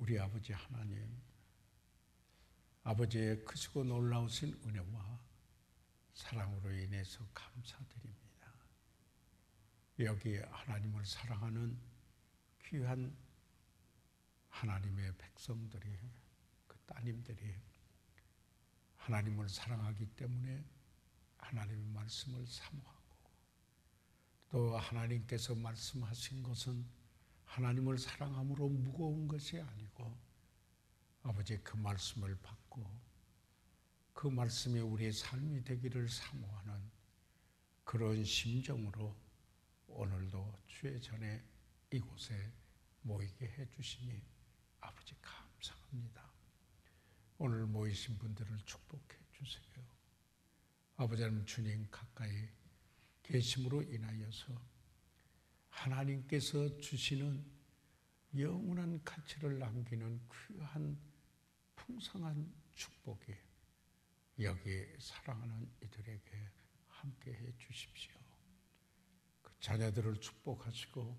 우리 아버지 하나님, 아버지의 크시고 놀라우신 은혜와 사랑으로 인해서 감사드립니다. 여기 하나님을 사랑하는 귀한 하나님의 백성들이, 그 따님들이 하나님을 사랑하기 때문에 하나님의 말씀을 사모하고, 또 하나님께서 말씀하신 것은 하나님을 사랑함으로 무거운 것이 아니고 아버지의 그 말씀을 받고 그 말씀이 우리의 삶이 되기를 사모하는 그런 심정으로 오늘도 주의 전에 이곳에 모이게 해주시니 아버지 감사합니다. 오늘 모이신 분들을 축복해 주세요. 아버지 하나님, 주님 가까이 계심으로 인하여서 하나님께서 주시는 영원한 가치를 남기는 귀한 풍성한 축복이 여기 사랑하는 이들에게 함께해 주십시오. 그 자녀들을 축복하시고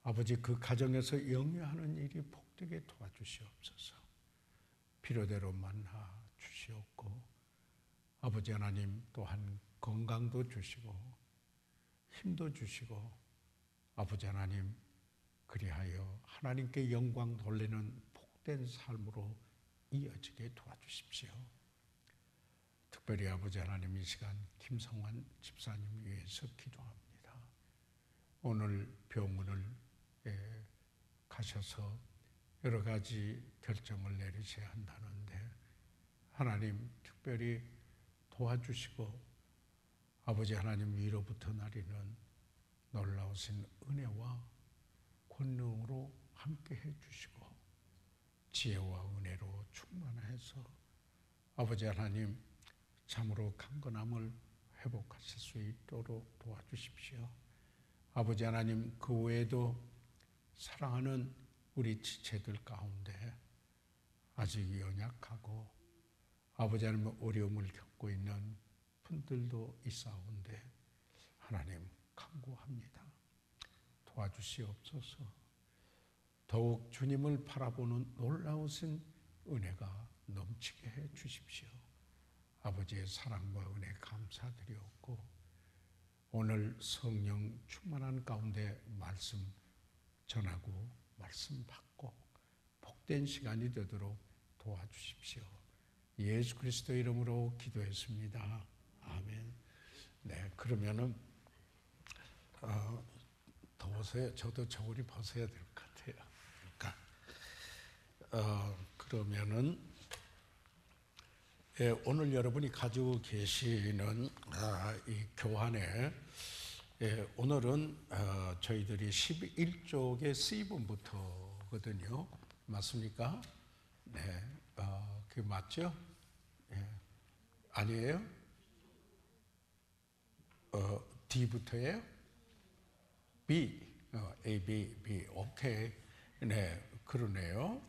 아버지 그 가정에서 영위하는 일이 복되게 도와주시옵소서. 필요대로 만나 주시옵고 아버지 하나님 또한 건강도 주시고 힘도 주시고 아버지 하나님 그리하여 하나님께 영광 돌리는 복된 삶으로 이어지게 도와주십시오. 특별히 아버지 하나님 이 시간 김성환 집사님 위해서 기도합니다. 오늘 병원을 가셔서 여러 가지 결정을 내리셔야 한다는데 하나님 특별히 도와주시고 아버지 하나님 위로부터 나리는 놀라우신 은혜와 권능으로 함께해 주시고 지혜와 은혜로 충만해서 아버지 하나님 참으로 강건함을 회복하실 수 있도록 도와주십시오. 아버지 하나님 그 외에도 사랑하는 우리 지체들 가운데 아직 연약하고 아버지 하나님 어려움을 겪고 있는 분들도 있사온데 하나님 간구합니다. 도와주시옵소서. 더욱 주님을 바라보는 놀라우신 은혜가 넘치게 해 주십시오. 아버지의 사랑과 은혜 감사드리옵고 오늘 성령 충만한 가운데 말씀 전하고 말씀 받고 복된 시간이 되도록 도와주십시오. 예수 그리스도 이름으로 기도했습니다. 아멘. 네, 그러면은 더워서요. 저도 저고리 벗어야 될 것 같아요. 그러면은 오늘 여러분이 가지고 계시는 이 교환에 오늘은 저희들이 11쪽의 C분부터거든요. 맞습니까? 네, 그게 맞죠? 아니에요? D부터예요? B, A, B, 오케이. 네, 그러네요.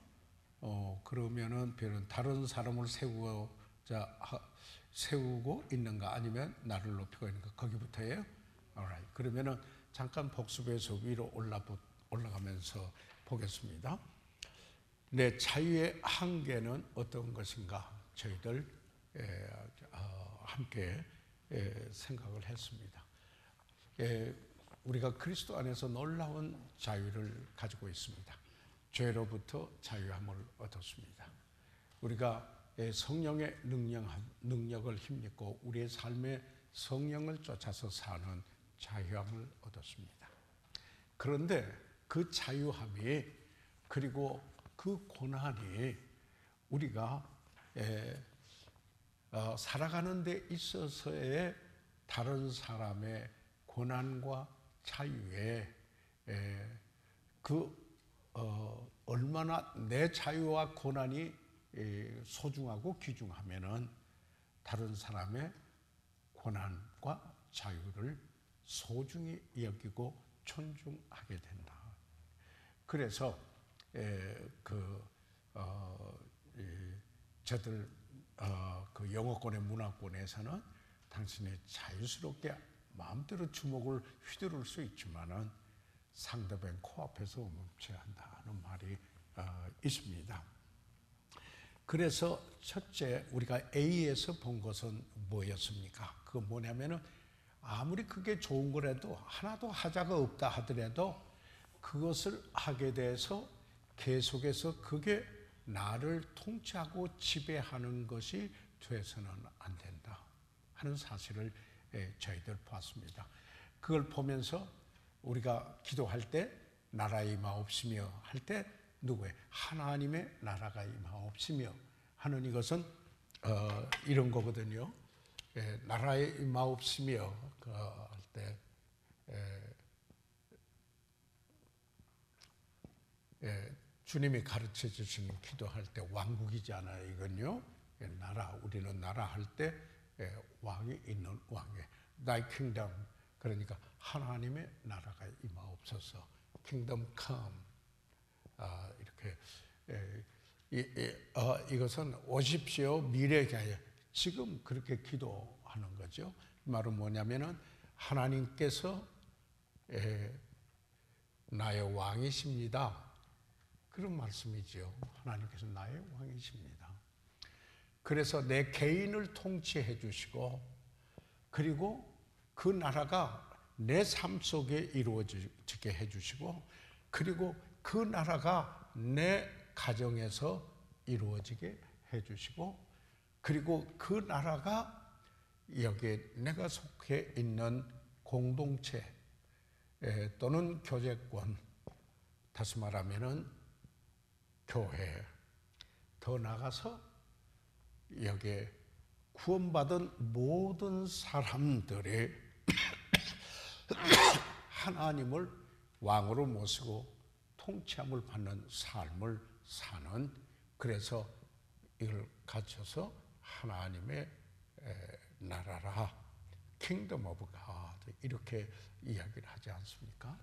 그러면은 별은 다른 사람을 세우고 있는가 아니면 나를 높이고 있는가 거기부터예요? alright. 그러면은 잠깐 복습에서 위로 올라가면서 보겠습니다. 내 자유의 한계는 어떤 것인가 저희들 함께 생각을 했습니다. 우리가 그리스도 안에서 놀라운 자유를 가지고 있습니다. 죄로부터 자유함을 얻었습니다. 우리가 성령의 능력을 힘입고 우리의 삶에 성령을 쫓아서 사는 자유함을 얻었습니다. 그런데 그 자유함이 그리고 그 고난이 우리가 살아가는 데 있어서의 다른 사람의 고난과 자유에 얼마나 내 자유와 고난이 소중하고 귀중하면은 다른 사람의 고난과 자유를 소중히 여기고 존중하게 된다. 그래서 저들 그 영어권의 문화권에서는 당신이 자유스럽게 마음대로 주먹을 휘두를 수 있지만은 상대방 코앞에서 멈춰야 한다는 말이 있습니다. 그래서 첫째 우리가 A에서 본 것은 뭐였습니까? 그건 뭐냐면은 아무리 그게 좋은 거라도 하나도 하자가 없다 하더라도 그것을 하게 돼서 계속해서 그게 나를 통치하고 지배하는 것이 돼서는 안 된다 하는 사실을 저희들 봤습니다. 그걸 보면서 우리가 기도할 때 나라의 임하옵시며 할 때 누구의? 하나님의 나라가 임하옵시며 하는 이것은 이런 거거든요. 나라의 임하옵시며 할 때 주님이 가르쳐 주시는 기도할 때 왕국이잖아요. 이건요. 나라, 우리는 나라 할 때 왕이 있는 왕의 Thy kingdom, 그러니까 하나님의 나라가 임하옵소서. Kingdom come. 이렇게 이것은 오십시오 미래가 아니라 지금 그렇게 기도하는 거죠. 말은 뭐냐면은 하나님께서 나의 왕이십니다. 그런 말씀이죠. 하나님께서 나의 왕이십니다. 그래서 내 개인을 통치해 주시고 그리고 그 나라가 내 삶 속에 이루어지게 해 주시고 그리고 그 나라가 내 가정에서 이루어지게 해 주시고 그리고 그 나라가 여기에 내가 속해 있는 공동체 또는 교제권, 다시 말하면은 교회, 더 나아가서 여기에 구원받은 모든 사람들이 하나님을 왕으로 모시고 통치함을 받는 삶을 사는, 그래서 이걸 갖춰서 하나님의 나라라, 킹덤 오브 갓, 이렇게 이야기를 하지 않습니까?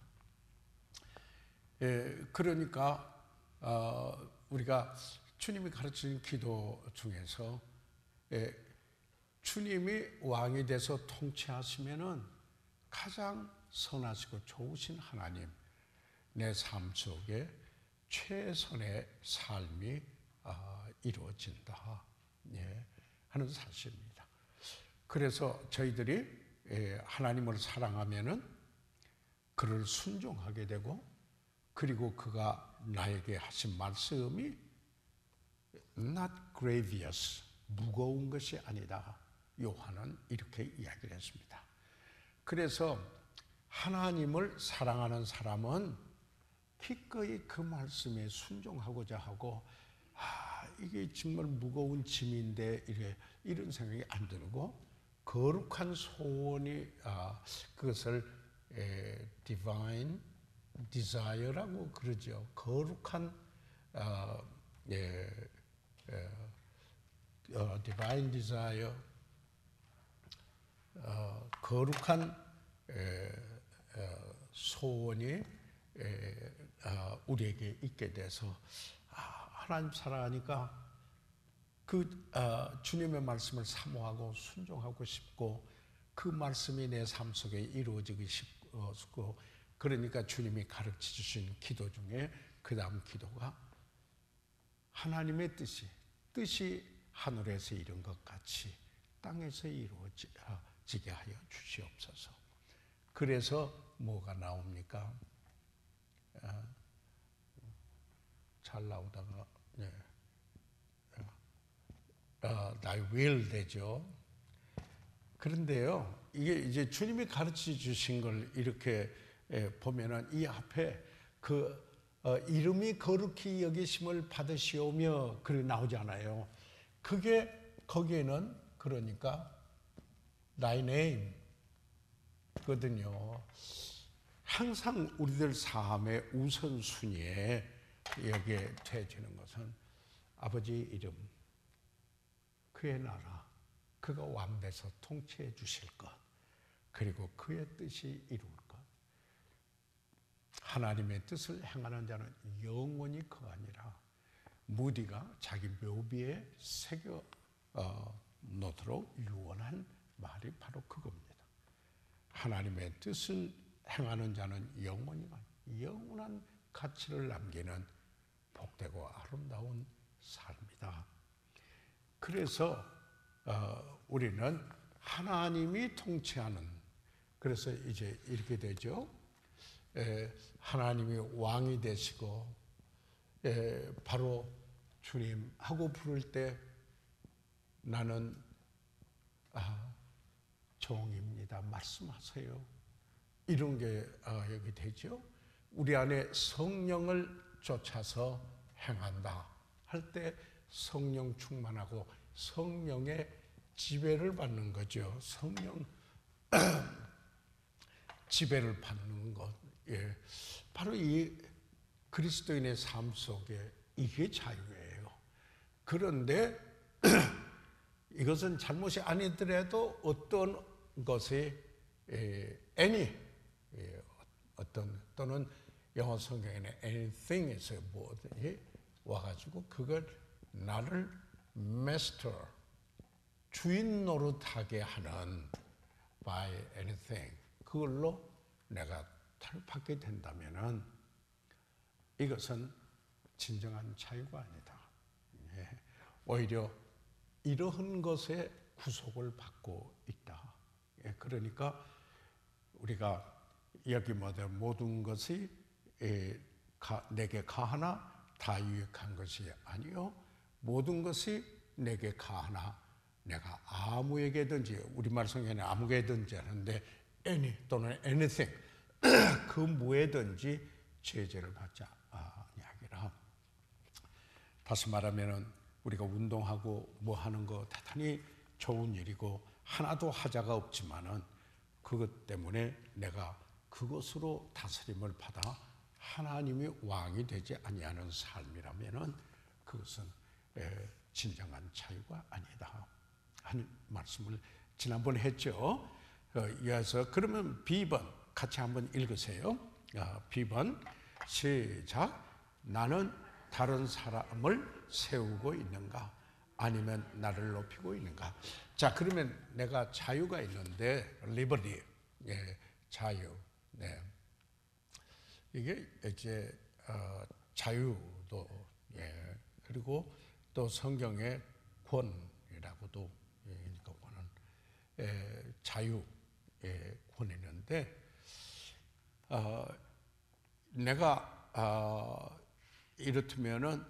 그러니까 우리가 주님이 가르치는 기도 중에서 주님이 왕이 돼서 통치하시면은 가장 선하시고 좋으신 하나님, 내 삶 속에 최선의 삶이 이루어진다 하는 사실입니다. 그래서 저희들이 하나님을 사랑하면은 그를 순종하게 되고 그리고 그가 나에게 하신 말씀이 not grievous, 무거운 것이 아니다. 요한은 이렇게 이야기를 했습니다. 그래서 하나님을 사랑하는 사람은 기꺼이 그 말씀에 순종하고자 하고 이게 정말 무거운 짐인데 이런 생각이 안 들고 거룩한 소원이 그것을 divine desire라고 그러죠. 거룩한 divine desire, 거룩한 소원이 우리에게 있게 돼서 하나님 사랑하니까 그 주님의 말씀을 사모하고 순종하고 싶고 그 말씀이 내 삶 속에 이루어지기 싶고, 그러니까 주님이 가르쳐 주신 기도 중에 그 다음 기도가 하나님의 뜻이 하늘에서 이룬 것 같이 땅에서 이루어지게 하여 주시옵소서. 그래서 뭐가 나옵니까? 잘 나오다가 Thy will 되죠. 그런데요, 이게 이제 주님이 가르쳐 주신 걸 이렇게 보면은 이 앞에 그 이름이 거룩히 여기심을 받으시오며 그렇게 나오잖아요. 그게 거기에는 그러니까 Thy name 거든요. 항상 우리들 삶의 우선순위에 여기에 되어지는 것은 아버지의 이름, 그의 나라, 그가 왕돼서 통치해 주실 것, 그리고 그의 뜻이 이룰 것. 하나님의 뜻을 행하는 자는 영원히 거하니라. 무디가 자기 묘비에 새겨 놓도록 유언한 말이 바로 그겁니다. 하나님의 뜻을 행하는 자는 영원한 가치를 남기는 복되고 아름다운 삶이다. 그래서 우리는 하나님이 통치하는, 그래서 이제 이렇게 되죠. 하나님이 왕이 되시고 바로 주님하고 부를 때 나는 종입니다. 말씀하세요. 이런 게 여기 되죠. 우리 안에 성령을 쫓아서 행한다 할 때 성령 충만하고 성령의 지배를 받는 거죠. 성령 지배를 받는 것. 예. 바로 이 그리스도인의 삶 속에 이게 자유예요. 그런데 이것은 잘못이 아니더라도 어떤 것이 어떤 또는 영어 성경에는 anything에서 뭐든지 와가지고 그걸 나를 master 주인 노릇하게 하는 by anything 그걸로 내가 탈받게 된다면은 이것은 진정한 자유가 아니다. 오히려 이러한 것에 구속을 받고 있다. 그러니까 우리가 여기 모든 것이 내게 가하나 다 유익한 것이 아니요 모든 것이 내게 가하나 내가 아무에게든지 우리말 성경에는 아무에게든지 하는데 any 또는 anything 그 무에든지 제재를 받지 아니하리라. 다시 말하면은 우리가 운동하고 뭐 하는 거 대단히 좋은 일이고 하나도 하자가 없지만은 그것 때문에 내가 그것으로 다스림을 받아 하나님이 왕이 되지 아니하는 삶이라면은 그것은 진정한 자유가 아니다 하는 말씀을 지난번에 했죠. 이어서 그러면 B번 같이 한번 읽으세요. B번 시작. 나는 다른 사람을 세우고 있는가 아니면 나를 높이고 있는가. 자 그러면 내가 자유가 있는데 liberty 자유 이게 이제 자유도 그리고 또 성경의 권이라고도 권은 자유의 권이는데 내가 이렇다면은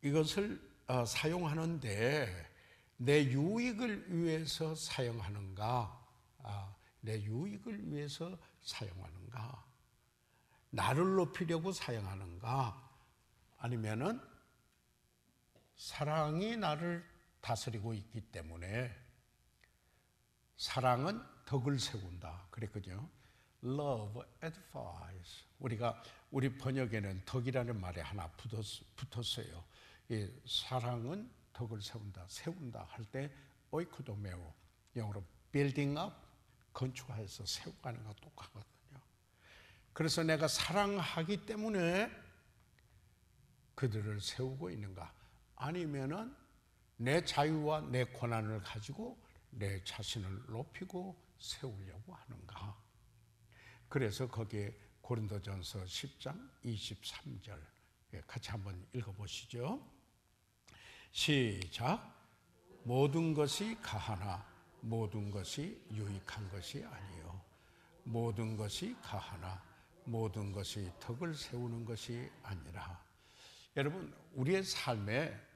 이것을 사용하는데 내 유익을 위해서 사용하는가 내 유익을 위해서 사용하는가 나를 높이려고 사용하는가 아니면은 사랑이 나를 다스리고 있기 때문에 사랑은 덕을 세운다 그랬거든요. Love edifies. 우리 번역에는 덕이라는 말이 하나 붙었어요. 이 사랑은 덕을 세운다 할 때 오이코도메오 영어로 building up 건축해서 세워가는 거 똑같거든요. 그래서 내가 사랑하기 때문에 그들을 세우고 있는가 아니면은 내 자유와 내 권한을 가지고 내 자신을 높이고 세우려고 하는가. 그래서 거기에 고린도전서 10장 23절 같이 한번 읽어보시죠. 시작. 모든 것이 가하나 모든 것이 유익한 것이 아니요 모든 것이 가하나 모든 것이 덕을 세우는 것이 아니라. 여러분 우리의 삶에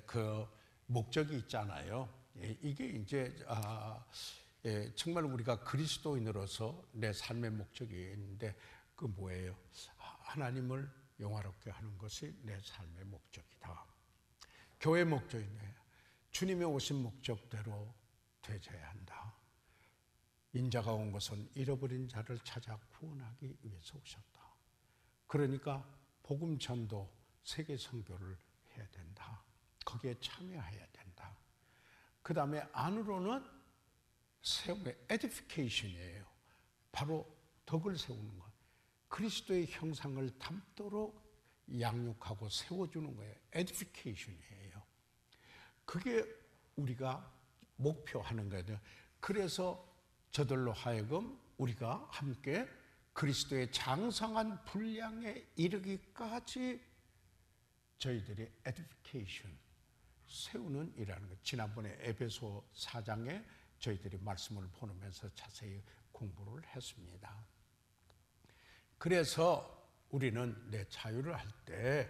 그 목적이 있잖아요. 이게 이제 정말 우리가 그리스도인으로서 내 삶의 목적이 있는데 그 뭐예요? 하나님을 영화롭게 하는 것이 내 삶의 목적이다. 교회 목적이네. 주님의 오신 목적대로 되져야 한다. 인자가 온 것은 잃어버린 자를 찾아 구원하기 위해서 오셨다. 그러니까 복음 전도, 세계 선교를 해야 된다. 거기에 참여해야 된다. 그 다음에 안으로는 세움의 edification이에요. 바로 덕을 세우는 것. 그리스도의 형상을 담도록 양육하고 세워주는 거예요. edification이에요. 그게 우리가 목표하는 거예요. 그래서 저들로 하여금 우리가 함께 그리스도의 장성한 분량에 이르기까지 저희들이 edification, 세우는 일이라는 것. 지난번에 에베소 4장에 저희들이 말씀을 보면서 자세히 공부를 했습니다. 그래서 우리는 내 자유를 할 때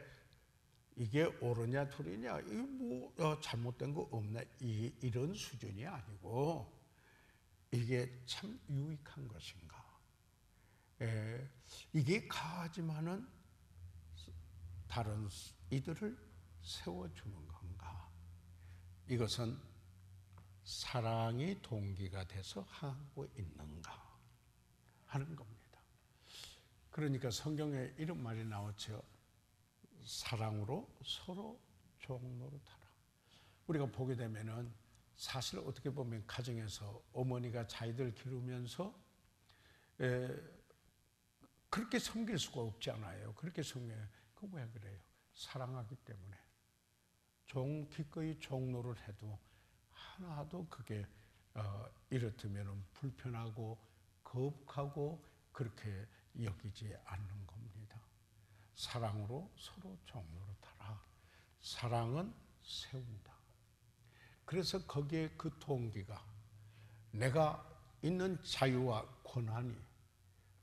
이게 옳으냐 둘이냐, 이게 뭐 잘못된 거 없나, 이런 수준이 아니고 이게 참 유익한 것인가, 이게 가하지만은 다른 이들을 세워주는 건가, 이것은 사랑이 동기가 돼서 하고 있는가 하는 겁니다. 그러니까 성경에 이런 말이 나왔죠. 사랑으로 서로 종노릇하라. 우리가 보게 되면은 사실 어떻게 보면 가정에서 어머니가 자기들 기르면서 그렇게 섬길 수가 없지 않아요. 그렇게 섬겨요. 그 왜 그래요? 사랑하기 때문에. 기꺼이 종노를 해도 하나도 그게 이렇다면 불편하고 거북하고 그렇게 여기지 않는 겁니다. 사랑으로 서로 종노릇하라. 사랑은 세운다. 그래서 거기에 그 동기가, 내가 있는 자유와 권한이,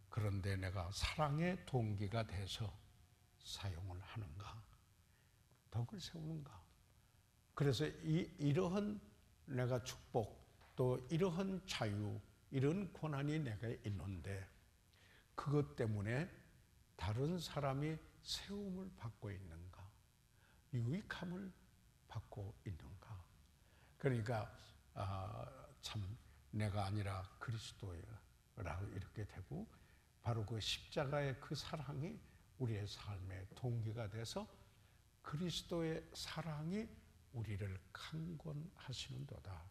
그런데 내가 사랑의 동기가 돼서 사용을 하는가, 덕을 세우는가. 그래서 이러한 내가 축복, 또 이러한 자유, 이런 권한이 내가 있는데 그것 때문에 다른 사람이 세움을 받고 있는가, 유익함을 받고 있는가. 그러니까 참 내가 아니라 그리스도라고 이렇게 되고, 바로 그 십자가의 그 사랑이 우리의 삶의 동기가 돼서 그리스도의 사랑이 우리를 강권하시는도다.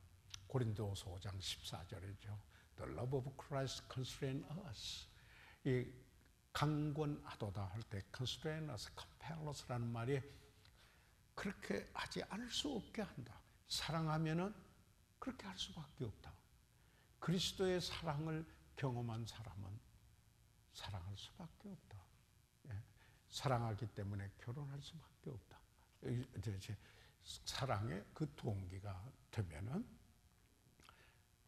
고린도후서 5장 14절이죠. The love of Christ constrain us. 이 강권하도다 할 때 constrain us, compel us라는 말이 그렇게 하지 않을 수 없게 한다. 사랑하면은 그렇게 할 수밖에 없다. 그리스도의 사랑을 경험한 사람은 사랑할 수밖에 없다. 사랑하기 때문에 결혼할 수밖에 없다. 사랑의 그 동기가 되면은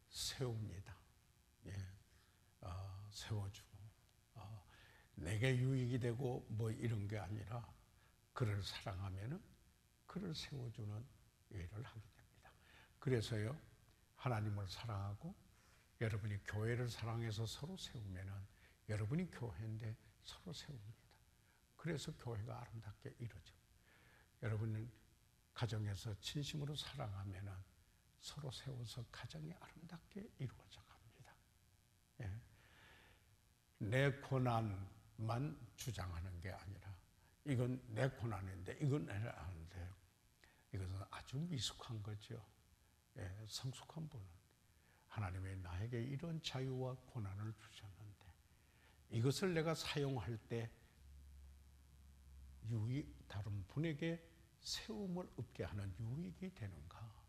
세웁니다. 세워주고, 내게 유익이 되고 뭐 이런 게 아니라 그를 사랑하면은 그를 세워주는 일을 하게 됩니다. 그래서요, 하나님을 사랑하고 여러분이 교회를 사랑해서 서로 세우면은 여러분이 교회인데 서로 세웁니다. 그래서 교회가 아름답게 이루어져. 여러분은 가정에서 진심으로 사랑하면은 서로 세워서 가정이 아름답게 이루어져 갑니다. 내 권한만 주장하는 게 아니라, 이건 내 권한인데 이건 내가 아는데, 이것은 아주 미숙한 거죠. 성숙한 분은 하나님이 나에게 이런 자유와 권한을 주셨는데 이것을 내가 사용할 때 다른 분에게 세움을 얻게 하는 유익이 되는가,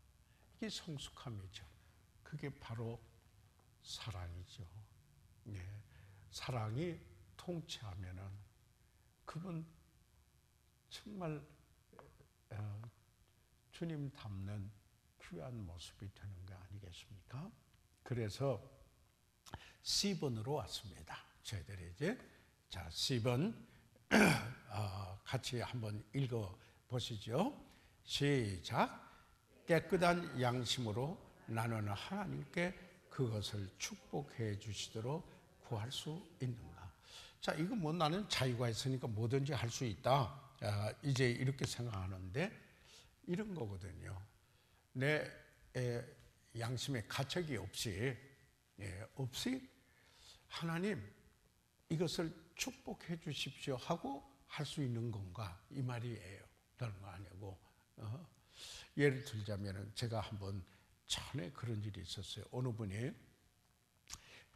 이게 성숙함이죠. 그게 바로 사랑이죠. 사랑이 통치하면은 그분 정말 주님 닮는 귀한 모습이 되는 거 아니겠습니까? 그래서 C번으로 왔습니다. 저희들이 이제 자, C번 같이 한번 읽어 보시죠. 시작. 깨끗한 양심으로 나는 하나님께 그것을 축복해 주시도록 구할 수 있는가. 자, 이거 뭐 나는 자유가 있으니까 뭐든지 할 수 있다. 이제 이렇게 생각하는데 이런 거거든요. 내 양심에 가책이 없이 하나님 이것을 축복해 주십시오 하고 할 수 있는 건가, 이 말이에요. 다른 거 아니고. 예를 들자면 제가 한번 전에 그런 일이 있었어요. 어느 분이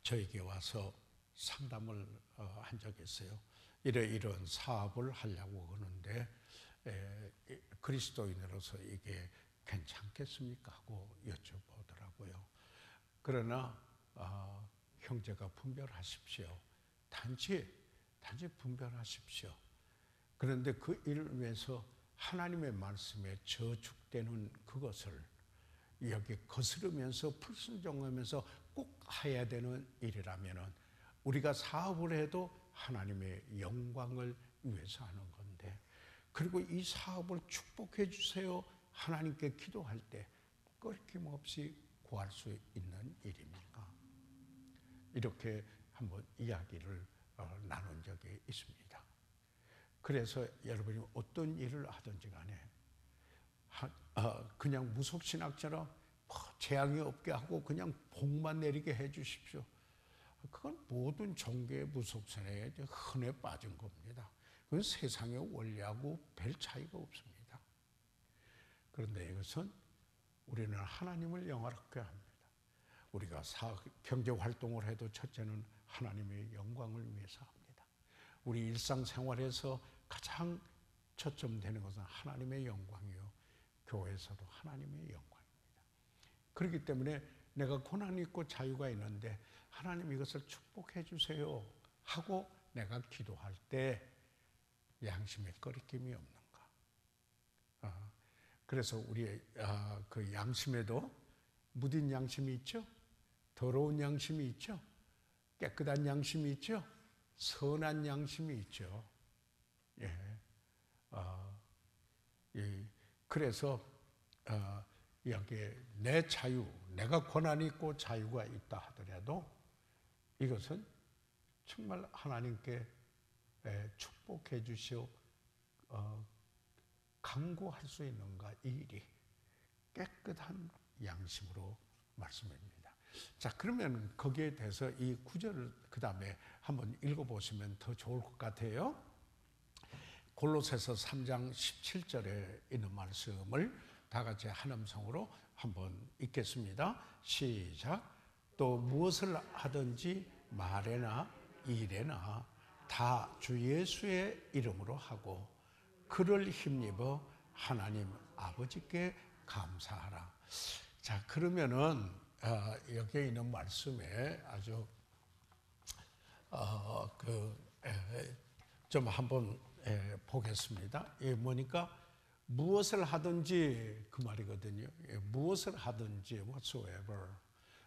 저에게 와서 상담을 한 적이 있어요. 이런 사업을 하려고 하는데 그리스도인으로서 이게 괜찮겠습니까 하고 여쭤보더라고요. 그러나 형제가 분별하십시오. 단지 분별하십시오. 그런데 그 일을 위해서 하나님의 말씀에 저축되는 그것을 여기 거스르면서 불순종하면서 꼭 해야 되는 일이라면은 우리가 사업을 해도 하나님의 영광을 위해서 하는 건데, 그리고 이 사업을 축복해 주세요 하나님께 기도할 때 끊김없이 구할 수 있는 일입니까? 이렇게 한번 이야기를 나눈 적이 있습니다. 그래서 여러분이 어떤 일을 하든지 간에 그냥 무속신학처럼 재앙이 없게 하고 그냥 복만 내리게 해 주십시오. 그건 모든 종교의 무속신에 흔해 빠진 겁니다. 그건 세상의 원리하고 별 차이가 없습니다. 그런데 이것은 우리는 하나님을 영화롭게 합니다. 우리가 경제 활동을 해도 첫째는 하나님의 영광을 위해서 합니다. 우리 일상생활에서 가장 초점되는 것은 하나님의 영광이요, 교회에서도 하나님의 영광입니다. 그렇기 때문에 내가 고난이 있고 자유가 있는데 하나님 이것을 축복해 주세요 하고 내가 기도할 때 양심에 거리낌이 없는가? 그래서 우리의 그 양심에도 무딘 양심이 있죠, 더러운 양심이 있죠, 깨끗한 양심이 있죠, 선한 양심이 있죠. 그래서 여기에 내 자유, 내가 고난이 있고 자유가 있다 하더라도 이것은 정말 하나님께 축복해 주시오 강구할 수 있는가, 이 일이 깨끗한 양심으로 말씀입니다. 자, 그러면 거기에 대해서 이 구절을 그 다음에 한번 읽어보시면 더 좋을 것 같아요. 골로새서 3장 17절에 있는 말씀을 다 같이 한 음성으로 한번 읽겠습니다. 시작. 또 무엇을 하든지 말에나 일에나 다 주 예수의 이름으로 하고 그를 힘입어 하나님 아버지께 감사하라. 자, 그러면은 여기에 있는 말씀에 아주 좀 한번 보겠습니다. 뭐니까 무엇을 하든지 그 말이거든요. 무엇을 하든지 whatsoever,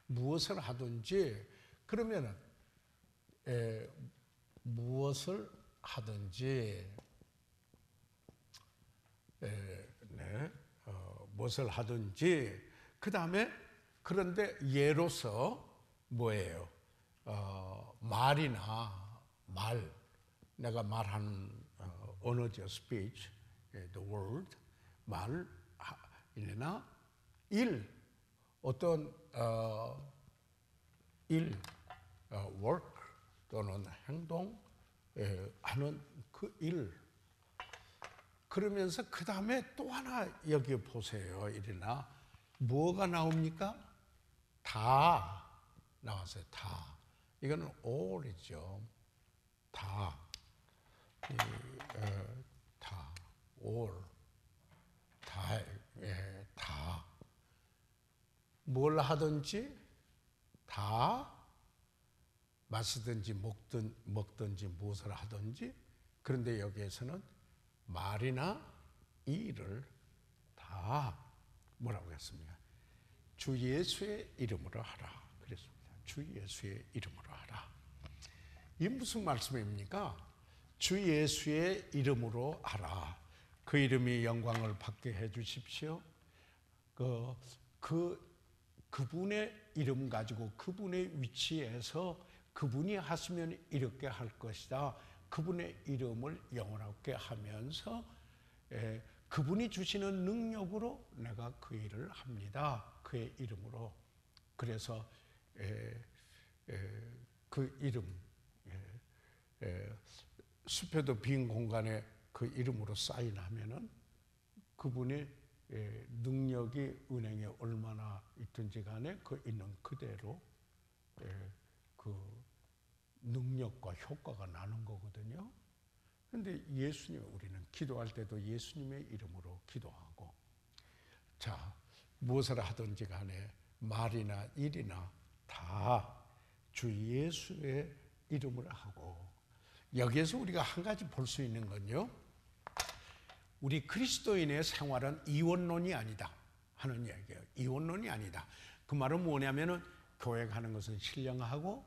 무엇을 하든지. 그러면은 무엇을 하든지 무엇을 하든지. 그 다음에 그런데 예로서 뭐예요? 말이나 내가 말하는 언어죠, speech, the word, 말이나 일, 어떤 일, work 또는 행동 하는 그 일. 그러면서 그 다음에 또 하나 여기 보세요. 일이나 뭐가 나옵니까? 다 나왔어요. 다. 이거는 all이죠. 다. 다. all. 다. 뭘 하든지 다, 마시든지 먹든지 무엇을 하든지. 그런데 여기에서는 말이나 일을 다 뭐라고 했습니까? 주 예수의 이름으로 하라 그랬습니다. 주 예수의 이름으로 하라. 이게 무슨 말씀입니까? 주 예수의 이름으로 하라. 그 이름이 영광을 받게 해 주십시오. 그분의 이름 가지고 그분의 위치에서 그분이 하시면 이렇게 할 것이다. 그분의 이름을 영원하게 하면서 그분이 주시는 능력으로 내가 그 일을 합니다. 그의 이름으로. 그래서 그 이름, 숲에도 빈 공간에 그 이름으로 사인하면은 그분의 능력이 은행에 얼마나 있든지 간에 그 있는 그대로 그 능력과 효과가 나는 거거든요. 그런데 예수님, 우리는 기도할 때도 예수님의 이름으로 기도하고, 자, 무엇을 하든지 간에 말이나 일이나 다 주 예수의 이름을 하고. 여기에서 우리가 한 가지 볼 수 있는 건요, 우리 그리스도인의 생활은 이원론이 아니다 하는 이야기예요. 이원론이 아니다. 그 말은 뭐냐면은 교회 가는 것은 신령하고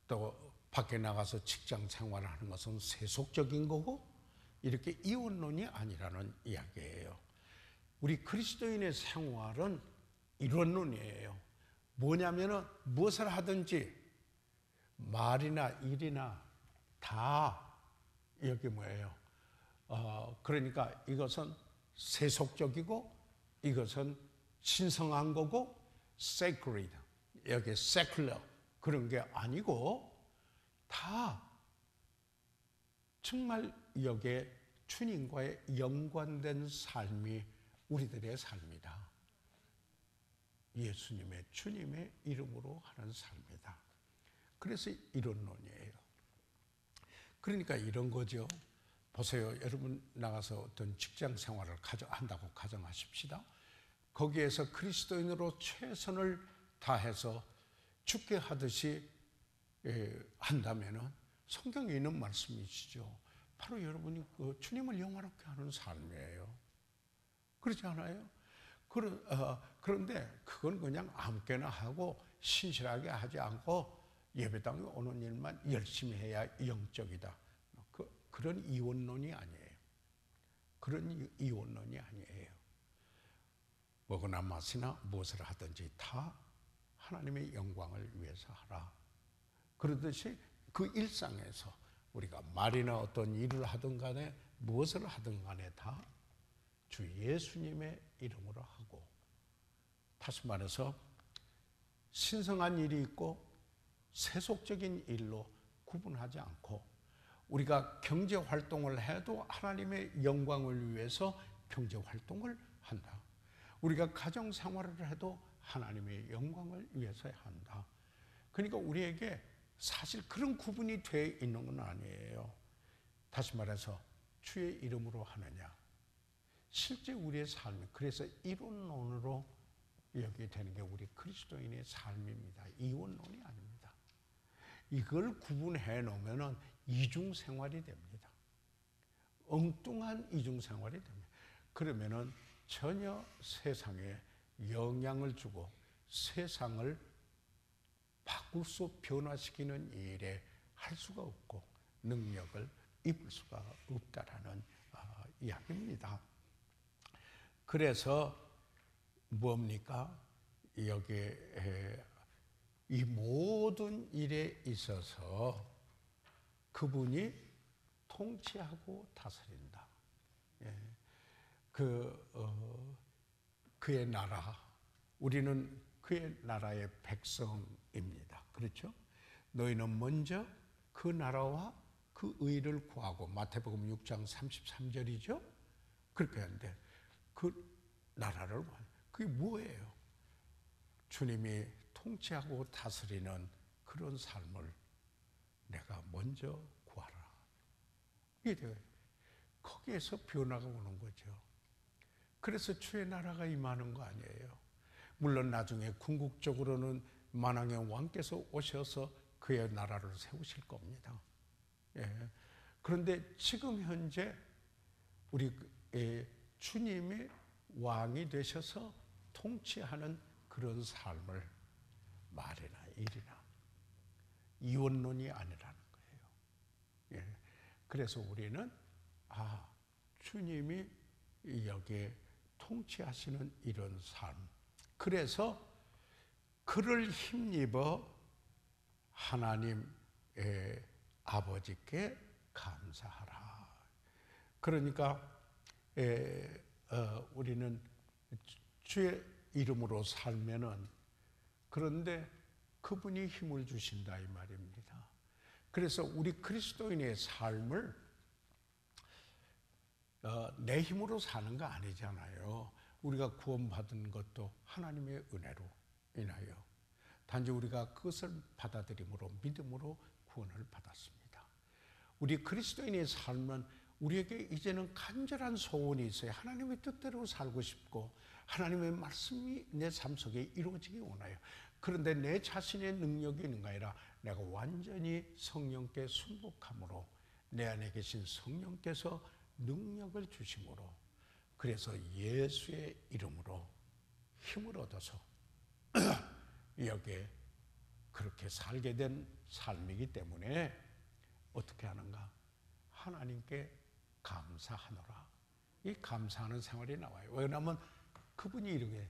또 밖에 나가서 직장 생활을 하는 것은 세속적인 거고 이렇게 이원론이 아니라는 이야기예요. 우리 그리스도인의 생활은 이원론이에요. 뭐냐면은 무엇을 하든지 말이나 일이나 다 여기 뭐예요? 그러니까 이것은 세속적이고 이것은 신성한 거고 sacred, 여기 secular 그런 게 아니고 다 정말 여기에 주님과의 연관된 삶이 우리들의 삶이다. 예수님의 주님의 이름으로 하는 삶이다. 그래서 이론론이에요. 그러니까 이런 거죠. 보세요. 여러분 나가서 어떤 직장 생활을 한다고 가정하십시다. 거기에서 그리스도인으로 최선을 다해서 죽게 하듯이 한다면은 성경에 있는 말씀이시죠. 바로 여러분이 그 주님을 영화롭게 하는 삶이에요. 그렇지 않아요? 그런데 그건 그냥 아무 때나 하고 신실하게 하지 않고 예배당에 오는 일만 열심히 해야 영적이다. 그런 이원론이 아니에요. 그런 이원론이 아니에요. 먹으나 마시나 무엇을 하든지 다 하나님의 영광을 위해서 하라. 그러듯이 그 일상에서 우리가 말이나 어떤 일을 하든 간에 무엇을 하든 간에 다 주 예수님의 이름으로 하고, 다시 말해서 신성한 일이 있고 세속적인 일로 구분하지 않고 우리가 경제 활동을 해도 하나님의 영광을 위해서 경제 활동을 한다. 우리가 가정 생활을 해도 하나님의 영광을 위해서 한다. 그러니까 우리에게 사실 그런 구분이 되어 있는 건 아니에요. 다시 말해서 주의 이름으로 하느냐. 실제 우리의 삶이 그래서 이론론으로 여기 되는 게 우리 그리스도인의 삶입니다. 이원론이 아닙니다. 이걸 구분해 놓으면 이중생활이 됩니다. 엉뚱한 이중생활이 됩니다. 그러면은 전혀 세상에 영향을 주고 세상을 바꿀 수 변화시키는 일에 할 수가 없고 능력을 입을 수가 없다라는 이야기입니다. 그래서 뭡니까? 여기에 이 모든 일에 있어서 그분이 통치하고 다스린다. 예. 그의 나라, 우리는 그의 나라의 백성입니다. 그렇죠? 너희는 먼저 그 나라와 그 의를 구하고, 마태복음 6장 33절이죠? 그렇게 하는데 그 나라를 구하는, 그게 뭐예요? 주님이 통치하고 다스리는 그런 삶을 내가 먼저 구하라. 이게 거기에서 변화가 오는 거죠. 그래서 주의 나라가 임하는 거 아니에요. 물론 나중에 궁극적으로는 만왕의 왕께서 오셔서 그의 나라를 세우실 겁니다. 예. 그런데 지금 현재 우리 주님이 왕이 되셔서 통치하는 그런 삶을 말이나 일이나 이원론이 아니라는 거예요. 예. 그래서 우리는 주님이 여기에 통치하시는 이런 삶, 그래서 그를 힘입어 하나님의 아버지께 감사하라. 그러니까 우리는 주의 이름으로 살면은, 그런데 그분이 힘을 주신다 이 말입니다. 그래서 우리 그리스도인의 삶을 내 힘으로 사는 거 아니잖아요. 우리가 구원받은 것도 하나님의 은혜로 인하여 단지 우리가 그것을 받아들임으로, 믿음으로 구원을 받았습니다. 우리 그리스도인의 삶은 우리에게 이제는 간절한 소원이 있어요. 하나님의 뜻대로 살고 싶고 하나님의 말씀이 내 삶 속에 이루어지기 원해요. 그런데 내 자신의 능력이 있는가 아니라 내가 완전히 성령께 순복함으로 내 안에 계신 성령께서 능력을 주심으로 그래서 예수의 이름으로 힘을 얻어서 여기에 그렇게 살게 된 삶이기 때문에 어떻게 하는가? 하나님께 감사하노라. 이 감사하는 생활이 나와요. 왜냐하면 그분이 이렇게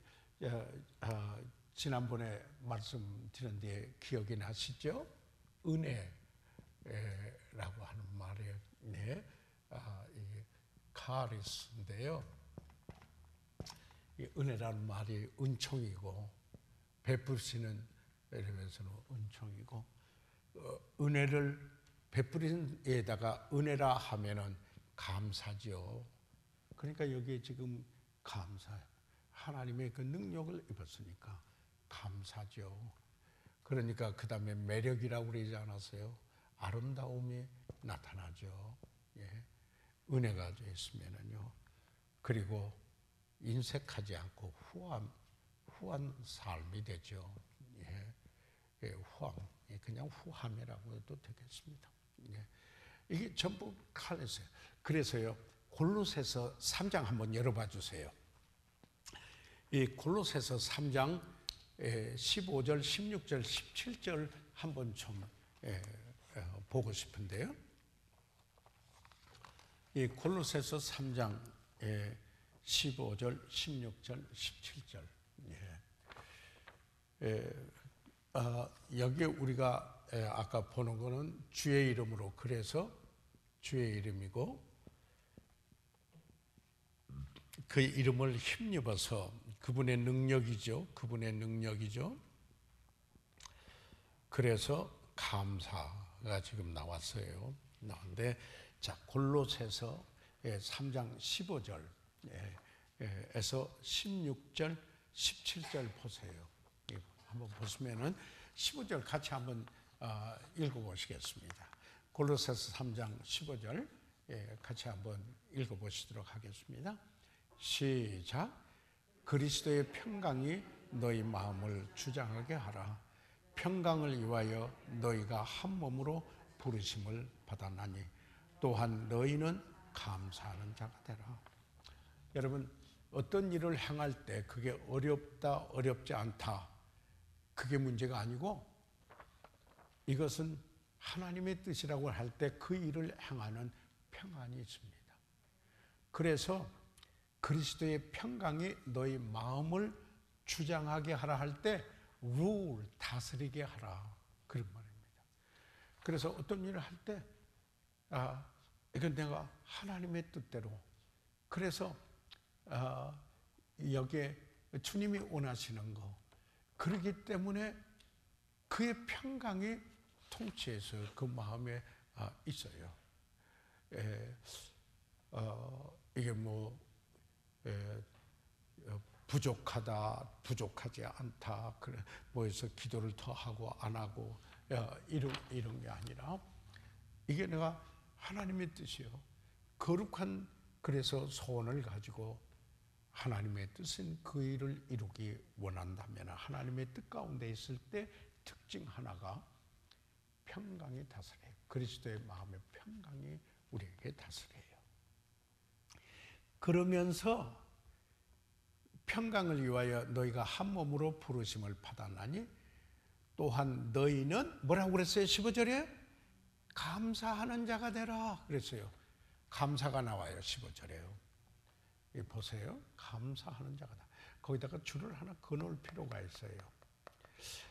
지난번에 말씀드린 뒤에 기억이 나시죠? 은혜라고 하는 말에 이 카리스인데요. 이 은혜라는 말이 은총이고 베푸시는 이러면서는 은총이고 은혜를 베푸는 데다가 은혜라 하면은 감사죠. 그러니까 여기에 지금 감사, 하나님의 그 능력을 입었으니까 감사죠. 그러니까 그 다음에 매력이라고 그러지 않았어요? 아름다움이 나타나죠. 예. 은혜가 있으면은요. 그리고 인색하지 않고 후한 삶이 되죠. 예. 예, 그냥 후함이라고 해도 되겠습니다. 예. 이게 전부 칼에서요. 그래서요, 골로새서 3장 한번 열어봐 주세요. 이 골로새서 3장 15절, 16절, 17절 한번 좀 보고 싶은데요. 이 골로새서 3장 15절, 16절, 17절. 여기에 우리가 아까 보는 거는 주의 이름으로, 그래서 주의 이름이고 그 이름을 힘입어서 그분의 능력이죠. 그분의 능력이죠. 그래서 감사가 지금 나왔어요. 나왔는데 자, 골로새서 3장 15절에서 16절, 17절 보세요. 한번 보시면은 15절 같이 한번 읽어보시겠습니다. 골로새서 3장 15절 같이 한번 읽어보시도록 하겠습니다. 시작. 그리스도의 평강이 너희 마음을 주장하게 하라. 평강을 위하여 너희가 한 몸으로 부르심을 받았나니 또한 너희는 감사하는 자가 되라. 여러분, 어떤 일을 행할 때 그게 어렵다, 어렵지 않다, 그게 문제가 아니고 이것은 하나님의 뜻이라고 할 때 그 일을 행하는 평안이 있습니다. 그래서 그리스도의 평강이 너희 마음을 주장하게 하라 할 때 rule, 다스리게 하라, 그런 말입니다. 그래서 어떤 일을 할 때 이건 내가 하나님의 뜻대로, 그래서 여기에 주님이 원하시는 거, 그렇기 때문에 그의 평강이 통치해서 그 마음에 있어요. 이게 부족하다, 부족하지 않다, 그래 뭐해서 기도를 더 하고 안 하고 이런 게 아니라 이게 내가 하나님의 뜻이요. 거룩한 그래서 소원을 가지고 하나님의 뜻은 그 일을 이루기 원한다면 하나님의 뜻 가운데 있을 때 특징 하나가 평강이 다스려요. 그리스도의 마음의 평강이 우리에게 다스려요. 그러면서 평강을 위하여 너희가 한 몸으로 부르심을 받았나니 또한 너희는 뭐라고 그랬어요? 15절에 감사하는 자가 되라 그랬어요. 감사가 나와요. 15절에요. 보세요. 감사하는 자가다. 거기다가 줄을 하나 그어놓을 필요가 있어요.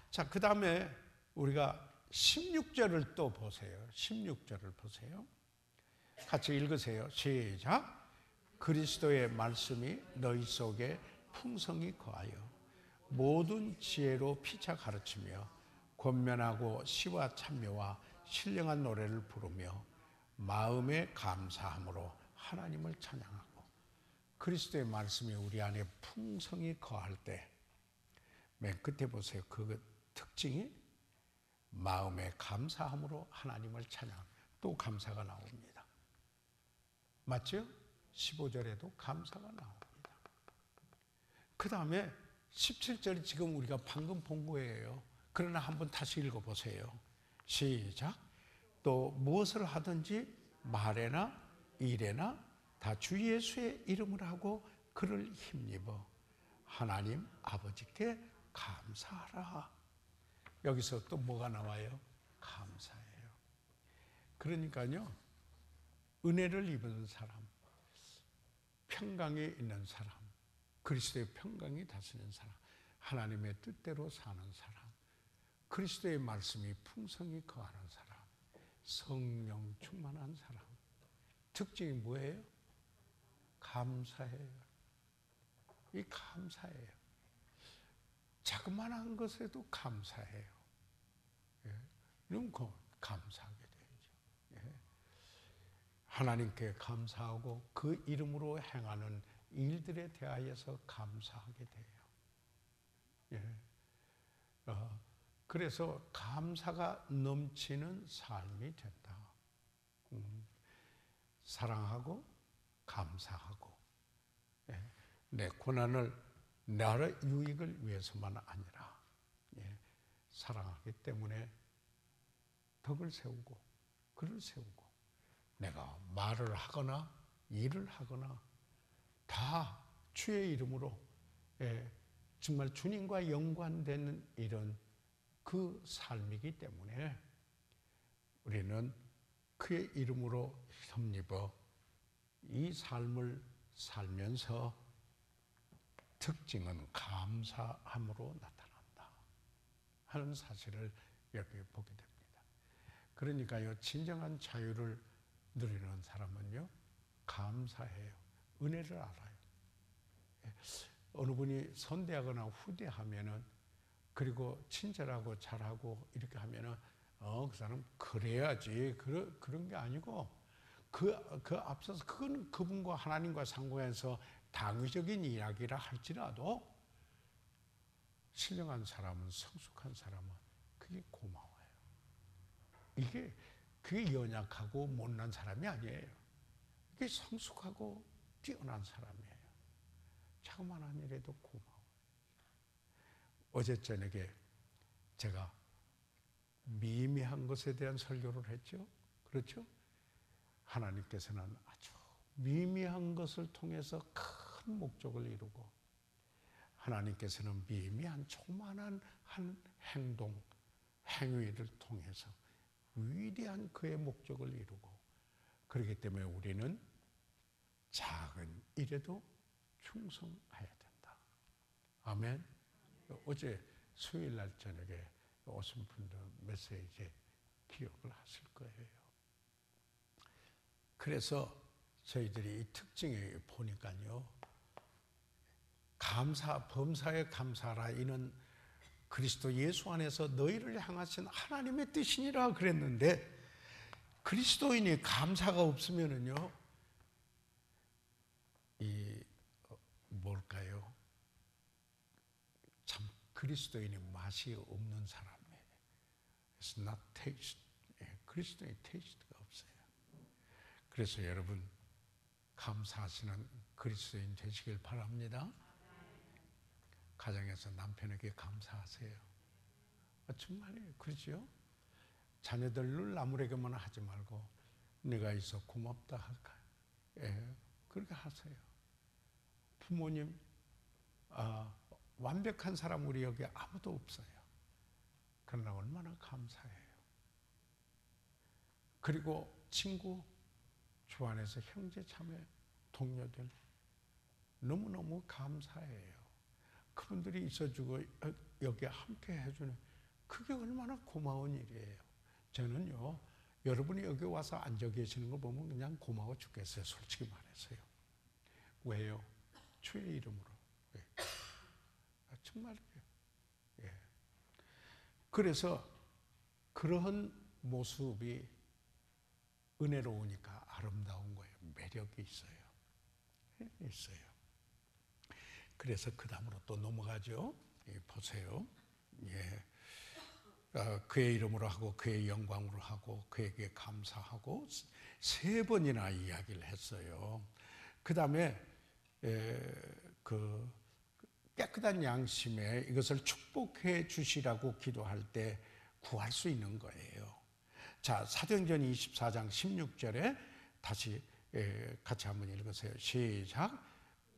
자, 그 다음에 우리가 16절을 또 보세요. 16절을 보세요. 같이 읽으세요. 시작. 그리스도의 말씀이 너희 속에 풍성히 거하여 모든 지혜로 피차 가르치며 권면하고 시와 찬미와 신령한 노래를 부르며 마음에 감사함으로 하나님을 찬양하고. 그리스도의 말씀이 우리 안에 풍성히 거할 때 맨 끝에 보세요. 그 특징이 마음에 감사함으로 하나님을 찬양. 또 감사가 나옵니다. 맞죠? 15절에도 감사가 나옵니다. 그 다음에 17절이 지금 우리가 방금 본 거예요. 그러나 한번 다시 읽어보세요. 시작. 또 무엇을 하든지 말에나 일에나 다 주 예수의 이름을 하고 그를 힘입어 하나님 아버지께 감사하라. 여기서 또 뭐가 나와요? 감사해요. 그러니까요, 은혜를 입은 사람, 평강에 있는 사람, 그리스도의 평강이 다스리는 사람, 하나님의 뜻대로 사는 사람, 그리스도의 말씀이 풍성히 거하는 사람, 성령 충만한 사람. 특징이 뭐예요? 감사해요. 이 감사해요. 자그마한 것에도 감사해요. 예. 그럼 감사하게 되죠. 예. 하나님께 감사하고 그 이름으로 행하는 일들에 대하여서 감사하게 돼요. 예. 그래서 감사가 넘치는 삶이 된다. 사랑하고 감사하고, 예. 내 고난을 나의 유익을 위해서만 아니라, 예. 사랑하기 때문에 덕을 세우고 글을 세우고, 내가 말을 하거나 일을 하거나 다 주의 이름으로, 예. 정말 주님과 연관되는 이런 그 삶이기 때문에 우리는 그의 이름으로 힘입어 이 삶을 살면서 특징은 감사함으로 나타난다 하는 사실을 여기 보게 됩니다. 그러니까요, 진정한 자유를 누리는 사람은요, 감사해요. 은혜를 알아요. 어느 분이 선대하거나 후대하면은, 그리고 친절하고 잘하고 이렇게 하면은, 그 사람 그래야지. 그런 게 아니고, 그 앞서서 그건 그분과 하나님과 상고해서 당위적인 이야기라 할지라도, 신령한 사람은, 성숙한 사람은 그게 고마워요. 그게 연약하고 못난 사람이 아니에요. 이게 성숙하고 뛰어난 사람이에요. 자그마한 일에도 고마워요. 어제 저녁에 제가 미미한 것에 대한 설교를 했죠. 그렇죠? 하나님께서는 아주 미미한 것을 통해서 큰 목적을 이루고, 하나님께서는 미미한 조그만한 한 행동, 행위를 통해서 위대한 그의 목적을 이루고, 그렇기 때문에 우리는 작은 일에도 충성해야 된다. 아멘. 어제 수요일 날 저녁에 오신 분들 메시지 기억을 하실 거예요. 그래서 저희들이 이 특징에 보니까요, 범사에 감사하라. 이는 그리스도 예수 안에서 너희를 향하신 하나님의 뜻이니라 그랬는데, 그리스도인이 감사가 없으면은요, 뭘까요? 참 그리스도인이 맛이 없는 사람이에요. It's not taste. 그리스도의 테이스트가 없어요. 그래서 여러분, 감사하시는 그리스도인 되시길 바랍니다. 가정에서 남편에게 감사하세요. 정말이에요. 그렇죠? 자녀들을 아무에게만 하지 말고 내가 있어 고맙다 할까요? 예, 그렇게 하세요. 부모님, 완벽한 사람 우리 여기 아무도 없어요. 그러나 얼마나 감사해요. 그리고 친구, 주 안에서 형제 자매, 동료들 너무너무 감사해요. 그분들이 있어주고 여기 함께 해주는, 그게 얼마나 고마운 일이에요. 저는요, 여러분이 여기 와서 앉아 계시는 거 보면 그냥 고마워 죽겠어요. 솔직히 말해서요. 왜요? 주의 이름으로. 예. 정말요. 예. 그래서 그러한 모습이 은혜로우니까 아름다운 거예요. 매력이 있어요. 예, 있어요. 그래서 그 다음으로 또 넘어가죠. 예, 보세요. 예. 그의 이름으로 하고 그의 영광으로 하고 그에게 감사하고 세 번이나 이야기를 했어요. 그 다음에 그 깨끗한 양심에 이것을 축복해 주시라고 기도할 때 구할 수 있는 거예요. 자, 사도행전 24장 16절에 다시 같이 한번 읽으세요. 시작.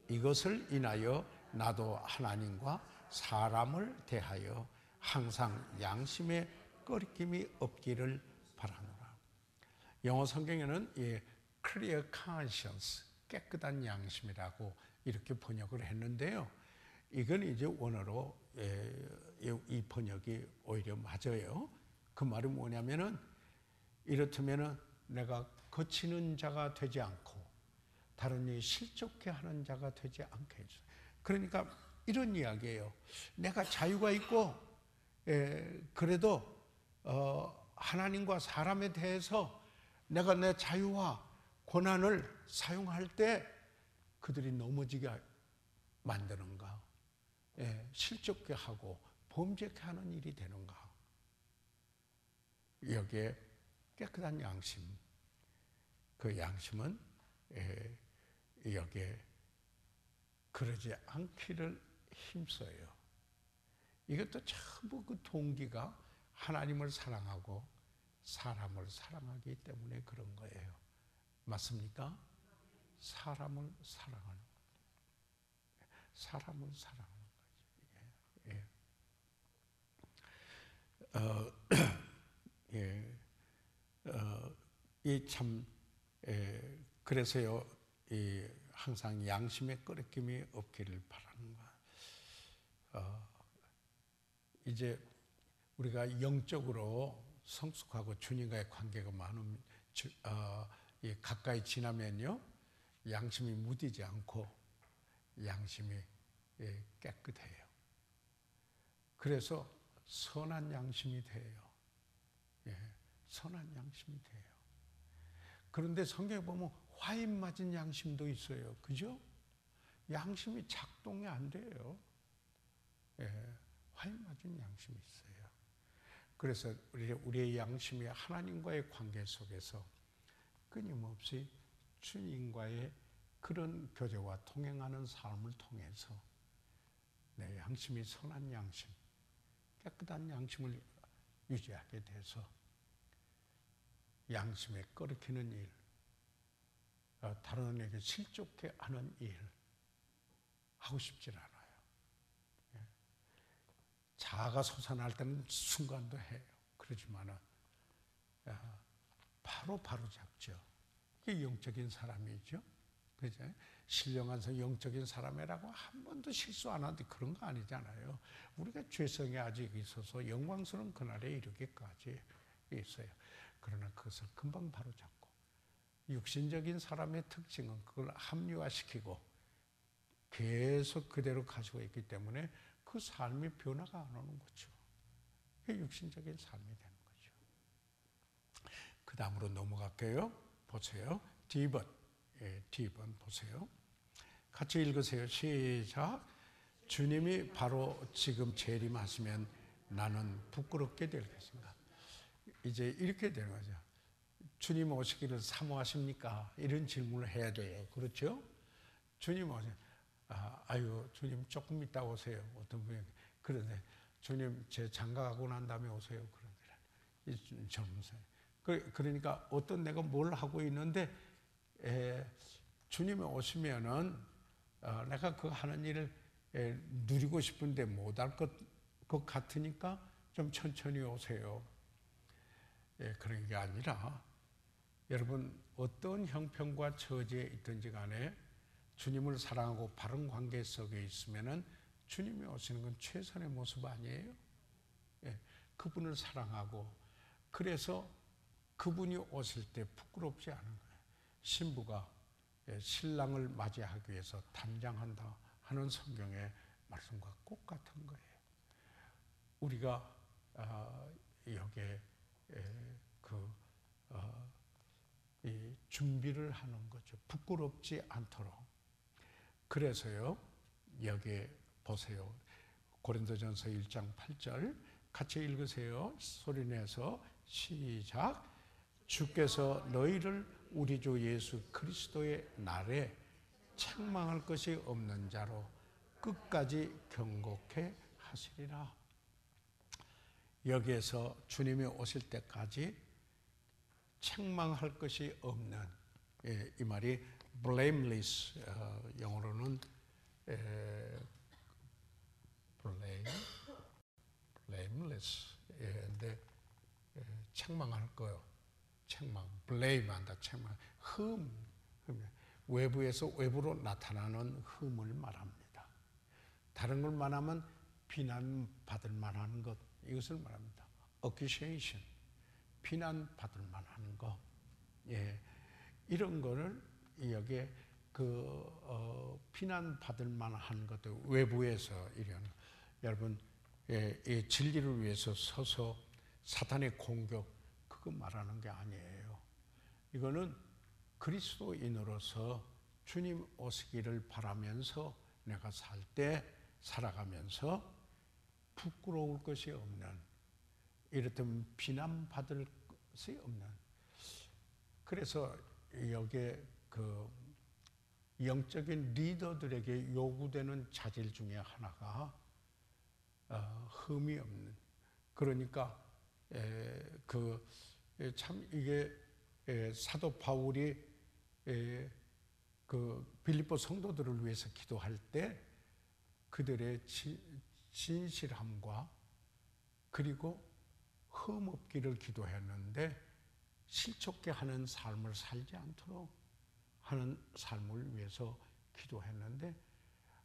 이것을 인하여 나도 하나님과 사람을 대하여 항상 양심의 꺼리낌이 없기를 바라노라. 영어 성경에는 clear conscience, 깨끗한 양심이라고 이렇게 번역을 했는데요. 이건 이제 원어로 이 번역이 오히려 맞아요. 그 말이 뭐냐면은 이렇다면은 내가 거치는 자가 되지 않고 다른 일 실족해 하는 자가 되지 않게 해주세요. 그러니까 이런 이야기예요. 내가 자유가 있고 그래도 하나님과 사람에 대해서 내가 내 자유와 권한을 사용할 때 그들이 넘어지게 만드는가, 실족해 하고 범죄케 하는 일이 되는가. 여기에 깨끗한 양심, 그 양심은 여기에 그러지 않기를 힘써요. 이것도 전부 그 동기가 하나님을 사랑하고 사람을 사랑하기 때문에 그런 거예요. 맞습니까? 사람을 사랑하는 거예요. 사람을 사랑하는 거죠. 이 참 그래서요. 항상 양심의 꺼리낌이 없기를 바라는 거. 이제 우리가 영적으로 성숙하고 주님과의 관계가 많은 가까이 지나면요, 양심이 무디지 않고 양심이 깨끗해요. 그래서 선한 양심이 돼요. 선한 양심이 돼요. 그런데 성경에 보면 화인 맞은 양심도 있어요. 그죠? 양심이 작동이 안 돼요. 화인 맞은 양심이 있어요. 그래서 우리의 양심이 하나님과의 관계 속에서 끊임없이 주님과의 그런 교제와 동행하는 삶을 통해서 내 양심이 선한 양심, 깨끗한 양심을 유지하게 돼서 양심에 꺼리키는 일, 다른 이에게 실족해 하는 일 하고 싶질 않아요. 자아가 솟아날 때는 순간도 해요. 그러지만은 바로 잡죠. 이게 영적인 사람이죠. 그죠? 신령한 영적인 사람이라고 한 번도 실수 안 하는데 그런 거 아니잖아요. 우리가 죄성이 아직 있어서 영광스러운 그날에 이르기까지 있어요. 그러나 그것을 금방 바로잡고 육신적인 사람의 특징은 그걸 합리화시키고 계속 그대로 가지고 있기 때문에 그 삶이 변화가 안 오는 거죠. 그게 육신적인 삶이 되는 거죠. 그 다음으로 넘어갈게요. 보세요. D번. D번 보세요. 같이 읽으세요. 시작. 주님이 바로 지금 재림하시면 나는 부끄럽게 될 것인가. 이제 이렇게 되는 거죠. 주님 오시기를 사모하십니까? 이런 질문을 해야 돼요. 그렇죠? 주님 오세요. 아유, 주님 조금 있다 오세요. 어떤 분이 그러네. 주님 제 장가가고 난 다음에 오세요. 그러더라. 젊은 사람. 그러니까 어떤 내가 뭘 하고 있는데 주님이 오시면은 내가 그 하는 일을 누리고 싶은데 못할 것 같으니까 좀 천천히 오세요. 그런 게 아니라 여러분 어떤 형편과 처지에 있든지 간에 주님을 사랑하고 바른 관계 속에 있으면은 주님이 오시는 건 최선의 모습 아니에요? 그분을 사랑하고 그래서 그분이 오실 때 부끄럽지 않은 거예요. 신부가 신랑을 맞이하기 위해서 단장한다 하는 성경의 말씀과 똑같은 거예요. 우리가 여기에 이 준비를 하는 거죠. 부끄럽지 않도록. 그래서요, 여기 보세요. 고린도전서 1장 8절 같이 읽으세요. 소리내서 시작. 주께서 너희를 우리 주 예수 그리스도의 날에 책망할 것이 없는 자로 끝까지 경고케 하시리라. 여기에서 주님이 오실 때까지 책망할 것이 없는 예, 이 말이 blameless, 영어로는 blameless. 예, 근데 책망할 거요. 책망, blame한다. 책망, 흠. 외부에서 외부로 나타나는 흠을 말합니다. 다른 걸 말하면 비난받을 만한 것, 이것을 말합니다. accusation, 비난받을 만한 것. 예, 이런 거를 여기에 비난받을 만한 것들, 외부에서 이런, 여러분, 이 진리를 위해서 서서 사탄의 공격, 그거 말하는 게 아니에요. 이거는 그리스도인으로서 주님 오시기를 바라면서 내가 살아가면서 부끄러울 것이 없는, 이렇다면 비난받을 것이 없는. 그래서 여기에 영적인 리더들에게 요구되는 자질 중에 하나가 흠이 없는. 그러니까 참 이게 사도 바울이 빌립보 성도들을 위해서 기도할 때 그들의 진실함과 그리고 흠 없기를 기도했는데, 실족게 하는 삶을 살지 않도록 하는 삶을 위해서 기도했는데,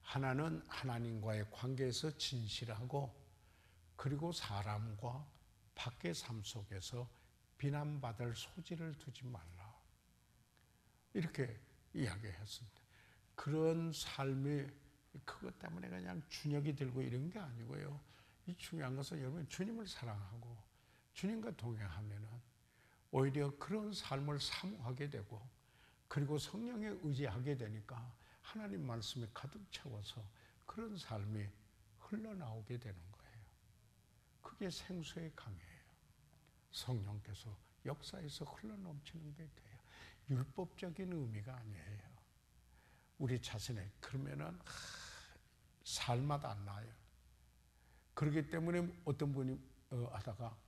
하나는 하나님과의 관계에서 진실하고, 그리고 사람과 밖의 삶 속에서 비난받을 소지를 두지 말라, 이렇게 이야기했습니다. 그런 삶이, 그것 때문에 그냥 준혁이 들고 이런 게 아니고요. 이 중요한 것은 여러분, 주님을 사랑하고 주님과 동행하면은 오히려 그런 삶을 사모하게 되고, 그리고 성령에 의지하게 되니까 하나님 말씀이 가득 채워서 그런 삶이 흘러나오게 되는 거예요. 그게 생수의 강이에요. 성령께서 역사에서 흘러넘치는 게 돼요. 율법적인 의미가 아니에요. 우리 자신의, 그러면은 살맛 안 나요. 그렇기 때문에 어떤 분이 하다가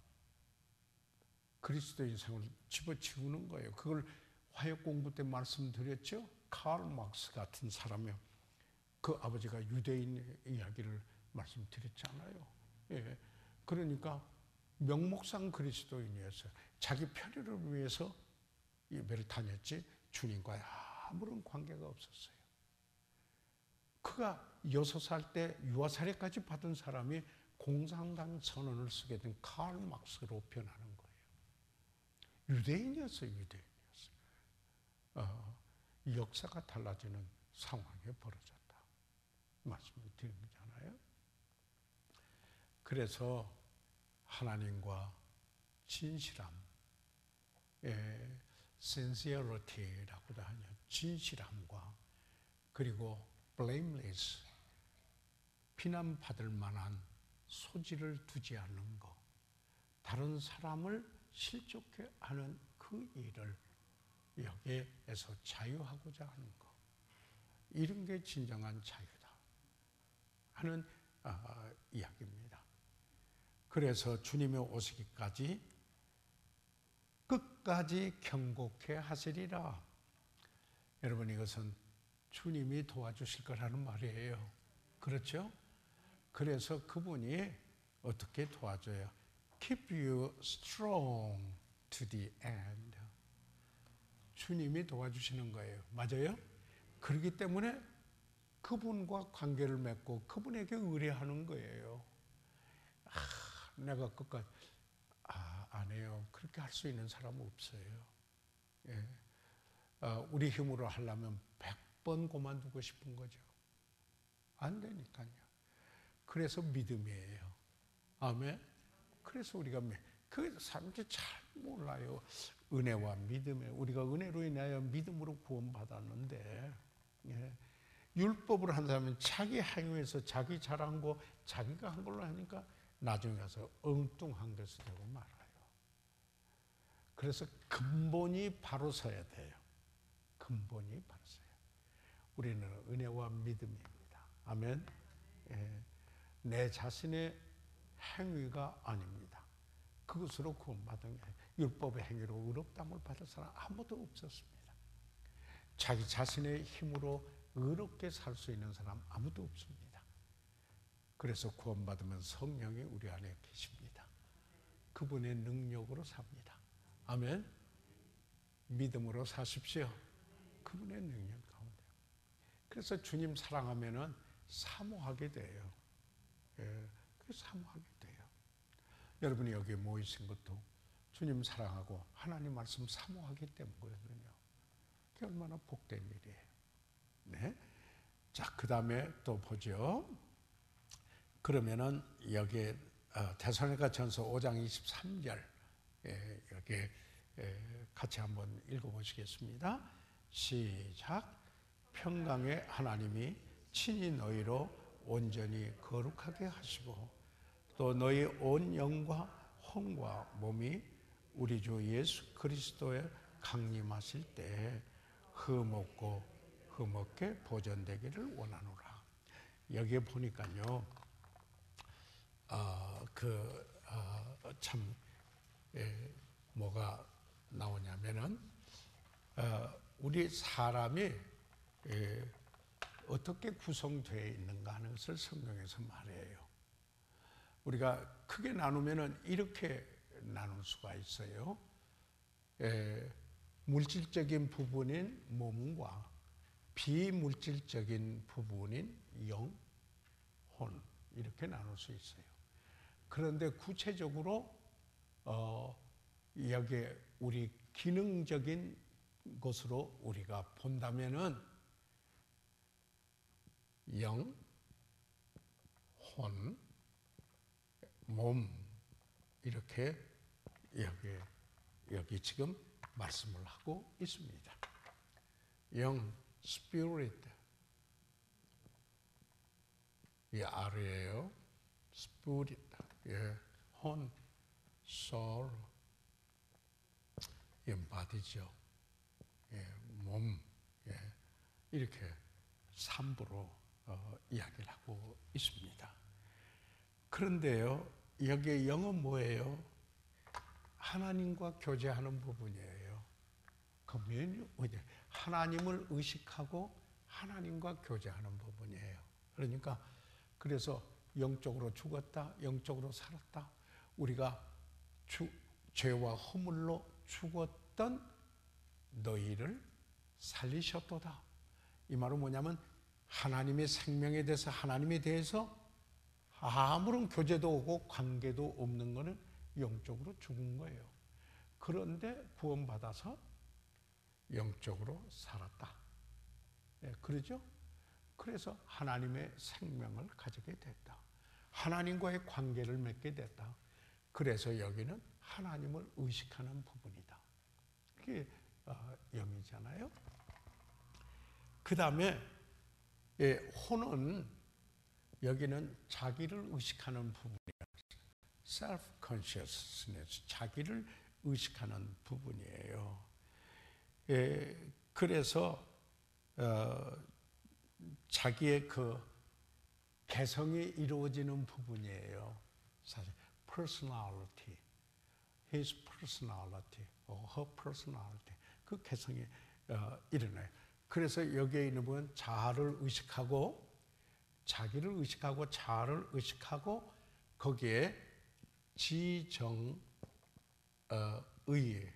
그리스도인 생을 집어치우는 거예요. 그걸 화역 공부 때 말씀드렸죠. 칼 막스 같은 사람이, 그 아버지가 유대인 이야기를 말씀드렸잖아요. 예. 그러니까 명목상 그리스도인이었어요. 자기 편의를 위해서 예배를 다녔지 주님과의 아무런 관계가 없었어요. 그가 6살 때 유아사례까지 받은 사람이 공산당 선언을 쓰게 된 칼 막스로 변하는 거예요. 유대인이었어요. 역사가 달라지는 상황이 벌어졌다, 말씀을 드린 거잖아요. 그래서 하나님과 진실함, sincerity라고도 하죠. 진실함과 그리고 blameless, 비난받을 만한 소지를 두지 않는 것, 다른 사람을 실족해 하는 그 일을 여기에서 자유하고자 하는 것, 이런 게 진정한 자유다 하는 이야기입니다. 그래서 주님의 오시기까지 끝까지 경고케 하시리라. 여러분, 이것은 주님이 도와주실 거라는 말이에요. 그렇죠? 그래서 그분이 어떻게 도와줘요? Keep you strong to the end. 주님이 도와주시는 거예요. 맞아요? 그렇기 때문에 그분과 관계를 맺고 그분에게 의뢰하는 거예요. 내가 끝까지 안 해요. 그렇게 할 수 있는 사람은 없어요. 예. 우리 힘으로 하려면 100번 그만두고 싶은 거죠. 안 되니까요. 그래서 믿음이에요. 아멘. 그래서 우리가 그 사람들이 잘 몰라요. 은혜와 믿음에, 우리가 은혜로 인하여 믿음으로 구원받았는데, 예. 율법을 한 사람은 자기 행위에서 자기 자랑고 자기가 한 걸로 하니까 나중에 가서 엉뚱한 것이 되고 말아요. 그래서 근본이 바로 서야 돼요. 근본이 바로 서야. 우리는 은혜와 믿음입니다. 아멘. 예. 내 자신의 행위가 아닙니다. 그것으로 구원받은 게 율법의 행위로 의롭다함을 받을 사람 아무도 없었습니다. 자기 자신의 힘으로 의롭게 살 수 있는 사람 아무도 없습니다. 그래서 구원받으면 성령이 우리 안에 계십니다. 그분의 능력으로 삽니다. 아멘. 믿음으로 사십시오. 그분의 능력 가운데. 그래서 주님 사랑하면은 사모하게 돼요. 예, 사모하게 돼요. 여러분이 여기에 모이신 것도 주님 사랑하고 하나님 말씀 사모하기 때문이거든요. 그게 얼마나 복된 일이에요. 네. 자, 그 다음에 또 보죠. 그러면은 여기에 데살로니가 전서 5장 23절 여기 같이 한번 읽어보시겠습니다. 시작. 평강의 하나님이 친히 너희로 온전히 거룩하게 하시고 또 너희 온 영과 혼과 몸이 우리 주 예수 그리스도에 강림하실 때 흠없고 흠없게 보존되기를 원하노라. 여기에 보니까요, 참 뭐가 나오냐면은 우리 사람이 어떻게 구성되어 있는가 하는 것을 성경에서 말해요. 우리가 크게 나누면은 이렇게 나눌 수가 있어요. 물질적인 부분인 몸과 비물질적인 부분인 영, 혼 이렇게 나눌 수 있어요. 그런데 구체적으로 여기에 우리 기능적인 것으로 우리가 본다면은 영, 혼, 몸 이렇게 여기 지금 말씀을 하고 있습니다. 영, spirit 이 R이에요. spirit, 예, 혼, soul, 이 body죠. 예, 몸, 예, 이렇게 삼부로 이야기를 하고 있습니다. 그런데요, 여기에 영은 뭐예요? 하나님과 교제하는 부분이에요. 하나님을 의식하고 하나님과 교제하는 부분이에요. 그러니까 그래서 영적으로 죽었다, 영적으로 살았다. 우리가 죄와 허물로 죽었던 너희를 살리셨도다. 이 말은 뭐냐면 하나님의 생명에 대해서 하나님에 대해서 아무런 교제도 오고 관계도 없는 것은 영적으로 죽은 거예요. 그런데 구원받아서 영적으로 살았다. 네, 그러죠? 그래서 하나님의 생명을 가지게 됐다. 하나님과의 관계를 맺게 됐다. 그래서 여기는 하나님을 의식하는 부분이다. 그게 영이잖아요. 그 다음에 혼은 여기는 자기를 의식하는 부분이에요. self-consciousness, 자기를 의식하는 부분이에요. 그래서 자기의 그 개성이 이루어지는 부분이에요. 사실 personality, his personality, or her personality, 그 개성이 일어나요. 그래서 여기에 있는 부분 자아를 의식하고 자기를 의식하고 자아를 의식하고 거기에 지정 의의,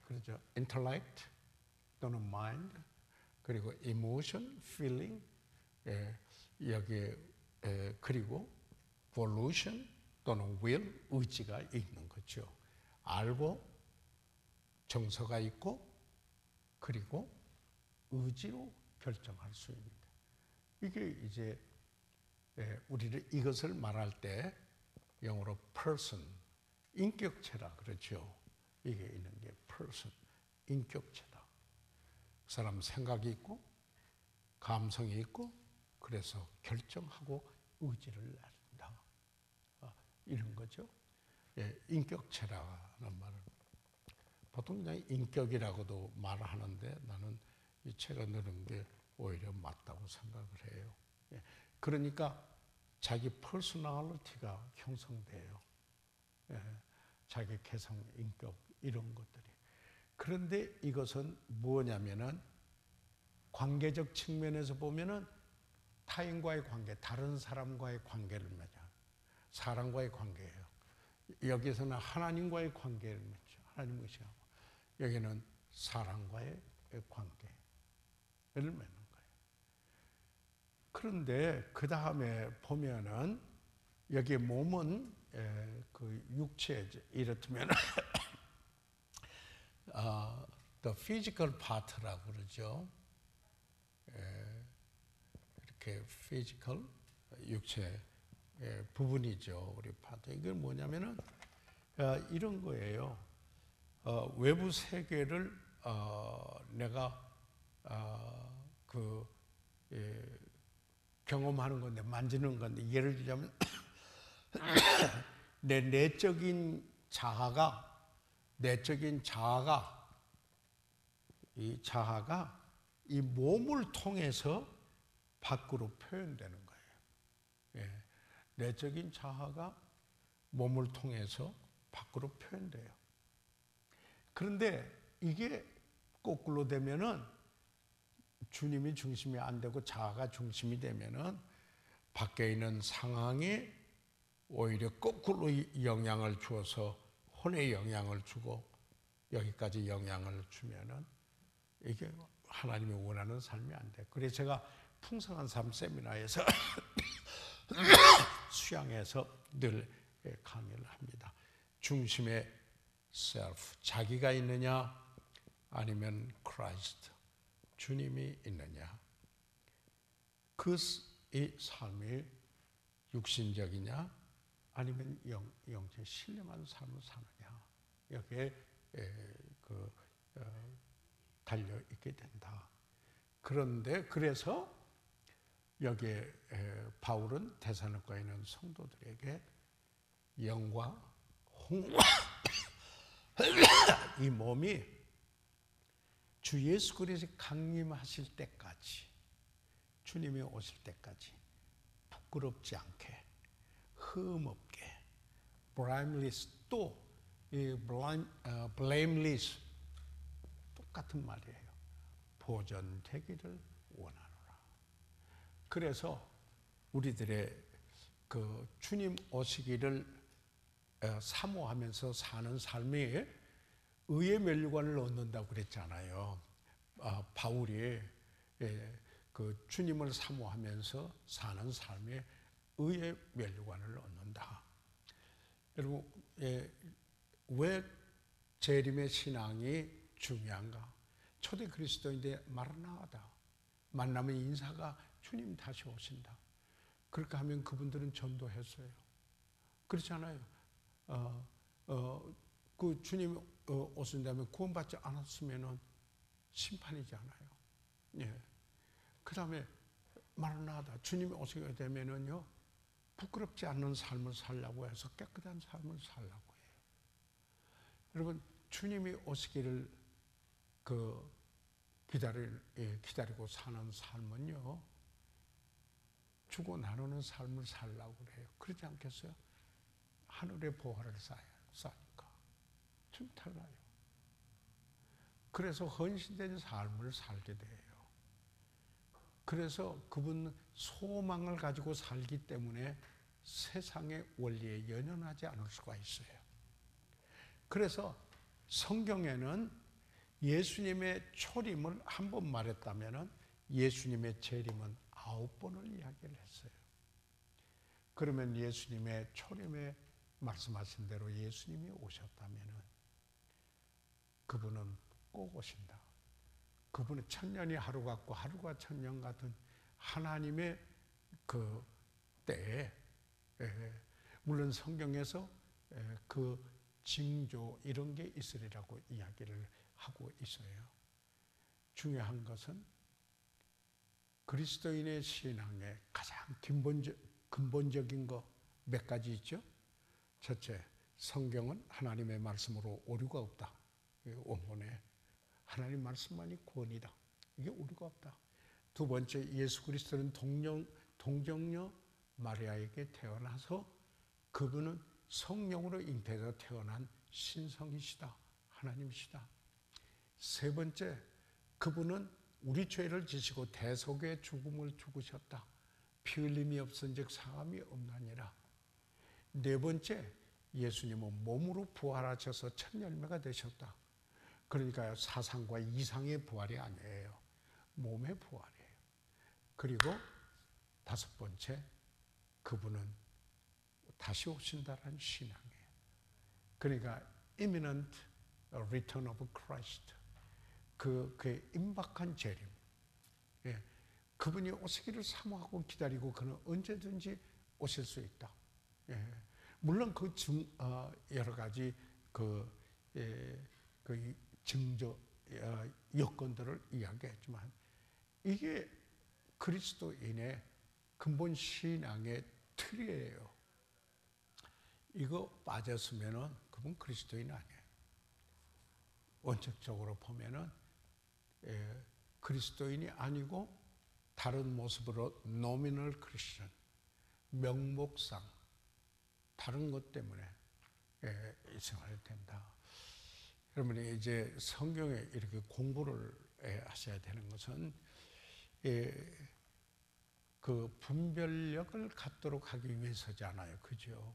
그렇죠? intellect 또는 mind 그리고 emotion, feeling 여기에 그리고 volition 또는 will 의지가 있는 거죠. 알고 정서가 있고 그리고 의지로 결정할 수 있는. 이게 이제 우리를 이것을 말할 때 영어로 person, 인격체라 그러죠. 이게 있는 게 person, 인격체다. 그 사람 생각이 있고 감성이 있고 그래서 결정하고 의지를 내린다. 이런 거죠. 인격체라는 말은 보통 그냥 인격이라고도 말을 하는데 나는 이 체가 늘은 게 오히려 맞다고 생각을 해요. 그러니까 자기 퍼스널리티가 형성돼요. 자기 개성, 인격 이런 것들이. 그런데 이것은 뭐냐면은 관계적 측면에서 보면은 타인과의 관계, 다른 사람과의 관계를 맺어. 사람과의 관계예요. 여기서는 하나님과의 관계를 맺죠. 하나님과 시하고 여기는 사람과의 관계를 맺는 거예요. 그런데 그 다음에 보면은 여기 몸은 그 육체 이렇다면 the physical part라고 그러죠. 이렇게 physical 육체 부분이죠. 우리 파트. 이건 뭐냐면은 이런 거예요. 외부 세계를 내가 경험하는 건데, 만지는 건데, 예를 들자면 내 내적인 자아가 이 몸을 통해서 밖으로 표현되는 거예요. 예. 내적인 자아가 몸을 통해서 밖으로 표현돼요. 그런데 이게 거꾸로 되면은 주님이 중심이 안 되고 자아가 중심이 되면은 밖에 있는 상황이 오히려 거꾸로 영향을 주어서 혼에 영향을 주고 여기까지 영향을 주면은 이게 하나님이 원하는 삶이 안 돼. 그래서 제가 풍성한 삶 세미나에서 수양에서 늘 강의를 합니다. 중심에 self, 자기가 있느냐 아니면 Christ, 주님이 있느냐. 이 삶이 육신적이냐 아니면 영체 신령한 삶을 사느냐. 여기에 달려 있게 된다. 그런데 그래서 여기에 바울은 데살로니가에 있는 성도들에게 영과 홍과 이 몸이 주 예수 그리스도의 강림하실 때까지, 주님이 오실 때까지 부끄럽지 않게, 흠없게, blameless, 또 blameless 똑같은 말이에요. 보존되기를 원하노라. 그래서 우리들의 그 주님 오시기를 사모하면서 사는 삶이 의의 면류관을 얻는다고 그랬잖아요. 바울이 그 주님을 사모하면서 사는 삶에 의의 면류관을 얻는다. 여러분, 왜 재림의 신앙이 중요한가? 초대 그리스도인데 마라나다. 만나면 인사가 주님 다시 오신다. 그렇게 하면 그분들은 전도했어요. 그렇잖아요. 그 주님 오신다면 구원받지 않았으면 심판이잖아요. 예. 그 다음에 마라나다. 주님이 오시게 되면은요, 부끄럽지 않는 삶을 살려고 해서 깨끗한 삶을 살려고 해요. 여러분, 주님이 오시기를 기다리고 사는 삶은요, 주고 나누는 삶을 살려고 그래요. 그렇지 않겠어요? 하늘의 보화를 쌓으니까 좀 달라요. 그래서 헌신된 삶을 살게 돼요. 그래서 그분은 소망을 가지고 살기 때문에 세상의 원리에 연연하지 않을 수가 있어요. 그래서 성경에는 예수님의 초림을 한 번 말했다면 예수님의 재림은 9번을 이야기를 했어요. 그러면 예수님의 초림에 말씀하신 대로 예수님이 오셨다면 그분은 꼭 오신다. 그분은 천년이 하루 같고 하루가 천년 같은 하나님의 그 때에, 물론 성경에서 그 징조 이런 게 있으리라고 이야기를 하고 있어요. 중요한 것은 그리스도인의 신앙의 가장 근본적인 거 몇 가지 있죠. 첫째, 성경은 하나님의 말씀으로 오류가 없다. 원문에 하나님 말씀만이 구원이다. 이게 오류가 없다. 두 번째, 예수 그리스도는 동정녀 마리아에게 태어나서 그분은 성령으로 잉태해서 태어난 신성이시다. 하나님이시다. 세 번째, 그분은 우리 죄를 지시고 대속의 죽음을 죽으셨다. 피 흘림이 없은즉 상함이 없나니라. 네 번째, 예수님은 몸으로 부활하셔서 첫 열매가 되셨다. 그러니까 사상과 이상의 부활이 아니에요. 몸의 부활이에요. 그리고 다섯 번째, 그분은 다시 오신다라는 신앙이에요. 그러니까 imminent return of Christ. 그의 임박한 재림. 예. 그분이 오시기를 사모하고 기다리고 그는 언제든지 오실 수 있다. 예. 물론 여러 가지 증조 여건들을 이야기했지만 이게 그리스도인의 근본 신앙의 틀이에요. 이거 빠졌으면은 그분 그리스도인 아니에요. 원칙적으로 보면은 그리스도인이 아니고 다른 모습으로 노미널 크리스천, 명목상 다른 것 때문에 생활이 된다. 여러분이 이제 성경에 이렇게 공부를 하셔야 되는 것은 그 분별력을 갖도록 하기 위해서잖아요. 그죠?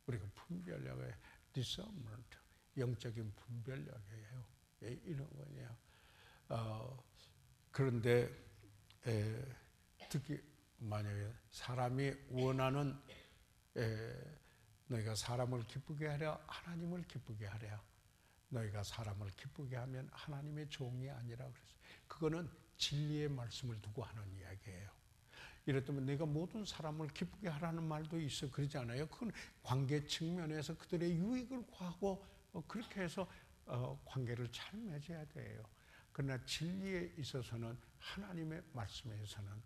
우리가 분별력의 discernment, 영적인 분별력이에요. 이런 거예요. 그런데 특히 만약에 사람이 원하는 너희가 사람을 기쁘게 하랴 하나님을 기쁘게 하랴. 너희가 사람을 기쁘게 하면 하나님의 종이 아니라 그랬어요. 그거는 진리의 말씀을 두고 하는 이야기예요. 이랬다면 내가 모든 사람을 기쁘게 하라는 말도 있어 그러지 않아요? 그건 관계 측면에서 그들의 유익을 구하고 그렇게 해서 관계를 잘 맺어야 돼요. 그러나 진리에 있어서는 하나님의 말씀에서는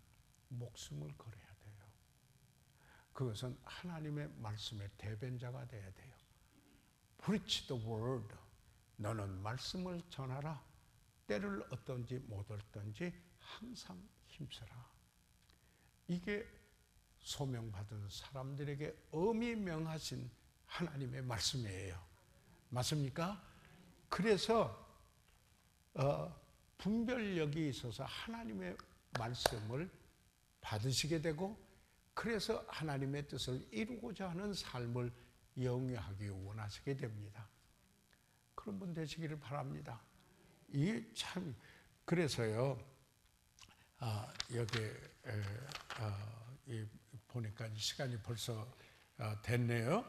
목숨을 걸어야 돼요. 그것은 하나님의 말씀의 대변자가 돼야 돼요. Preach the word. 너는 말씀을 전하라. 때를 얻든지 못 얻든지 항상 힘써라. 이게 소명받은 사람들에게 엄히 명하신 하나님의 말씀이에요. 맞습니까? 그래서 분별력이 있어서 하나님의 말씀을 받으시게 되고 그래서 하나님의 뜻을 이루고자 하는 삶을 영위하기 원하시게 됩니다. 그런 분 되시기를 바랍니다. 이게 참 그래서요. 여기 보니까 시간이 벌써 됐네요.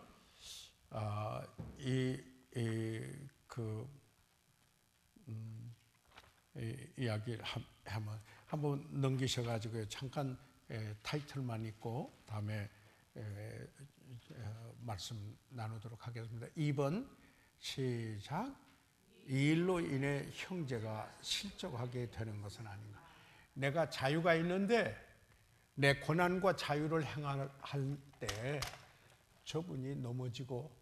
이야기를 한번 넘기셔가지고 잠깐 타이틀만 읽고 다음에 말씀 나누도록 하겠습니다. 2번 시작. 이 일로 인해 형제가 실족하게 되는 것은 아닌가. 내가 자유가 있는데 내 고난과 자유를 행할 때 저분이 넘어지고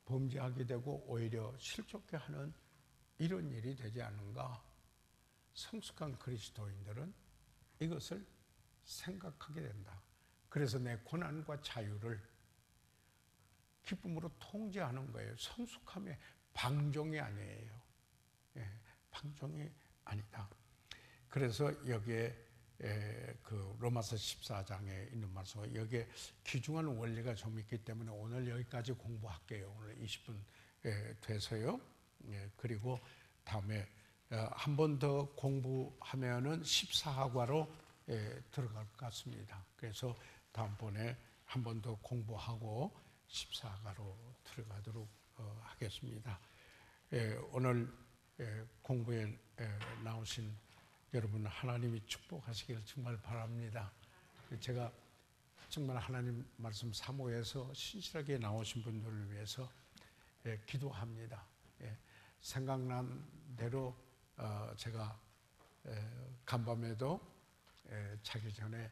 범죄하게 되고 오히려 실족해 하는 이런 일이 되지 않는가. 성숙한 그리스도인들은 이것을 생각하게 된다. 그래서 내 고난과 자유를 기쁨으로 통제하는 거예요. 성숙함의 방종이 아니에요. 방종이 아니다. 그래서 여기에 그 로마서 14장에 있는 말씀, 여기에 귀중한 원리가 좀 있기 때문에 오늘 여기까지 공부할게요. 오늘 20분 돼서요. 그리고 다음에 한 번 더 공부하면은 14화로 들어갈 것 같습니다. 그래서 다음번에 한 번 더 공부하고 14화로 들어가도록 하겠습니다. 오늘 공부에 나오신 여러분 하나님이 축복하시기를 정말 바랍니다. 제가 정말 하나님 말씀 사모해서 신실하게 나오신 분들을 위해서 기도합니다. 생각난 대로 제가 간밤에도 자기 전에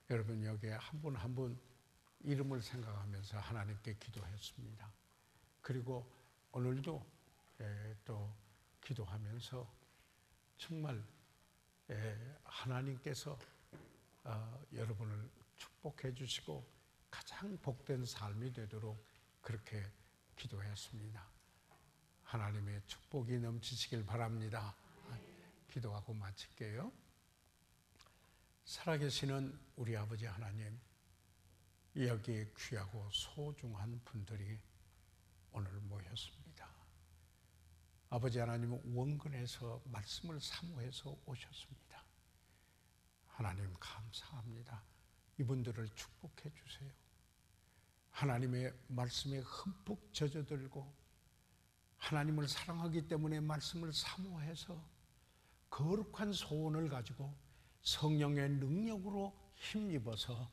여러분 여기에 한 분 한 분 이름을 생각하면서 하나님께 기도했습니다. 그리고 오늘도 또 기도하면서 정말 하나님께서 여러분을 축복해 주시고 가장 복된 삶이 되도록 그렇게 기도했습니다. 하나님의 축복이 넘치시길 바랍니다. 기도하고 마칠게요. 살아계시는 우리 아버지 하나님, 여기에 귀하고 소중한 분들이 오늘 모였습니다. 아버지 하나님은 원근에서 말씀을 사모해서 오셨습니다. 하나님 감사합니다. 이분들을 축복해 주세요. 하나님의 말씀에 흠뻑 젖어들고 하나님을 사랑하기 때문에 말씀을 사모해서 거룩한 소원을 가지고 성령의 능력으로 힘입어서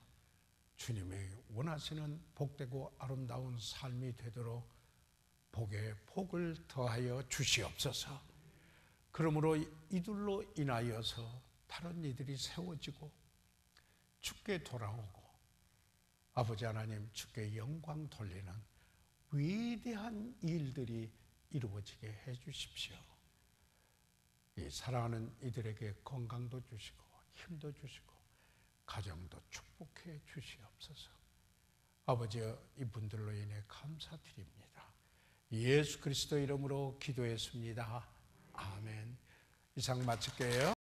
주님이 원하시는 복되고 아름다운 삶이 되도록 복에 복을 더하여 주시옵소서. 그러므로 이들로 인하여서 다른 이들이 세워지고 주께 돌아오고 아버지 하나님 주께 영광 돌리는 위대한 일들이 이루어지게 해 주십시오. 이 사랑하는 이들에게 건강도 주시고 힘도 주시고 가정도 축복해 주시옵소서. 아버지여, 이분들로 인해 감사드립니다. 예수 그리스도 이름으로 기도했습니다. 아멘. 이상 마칠게요.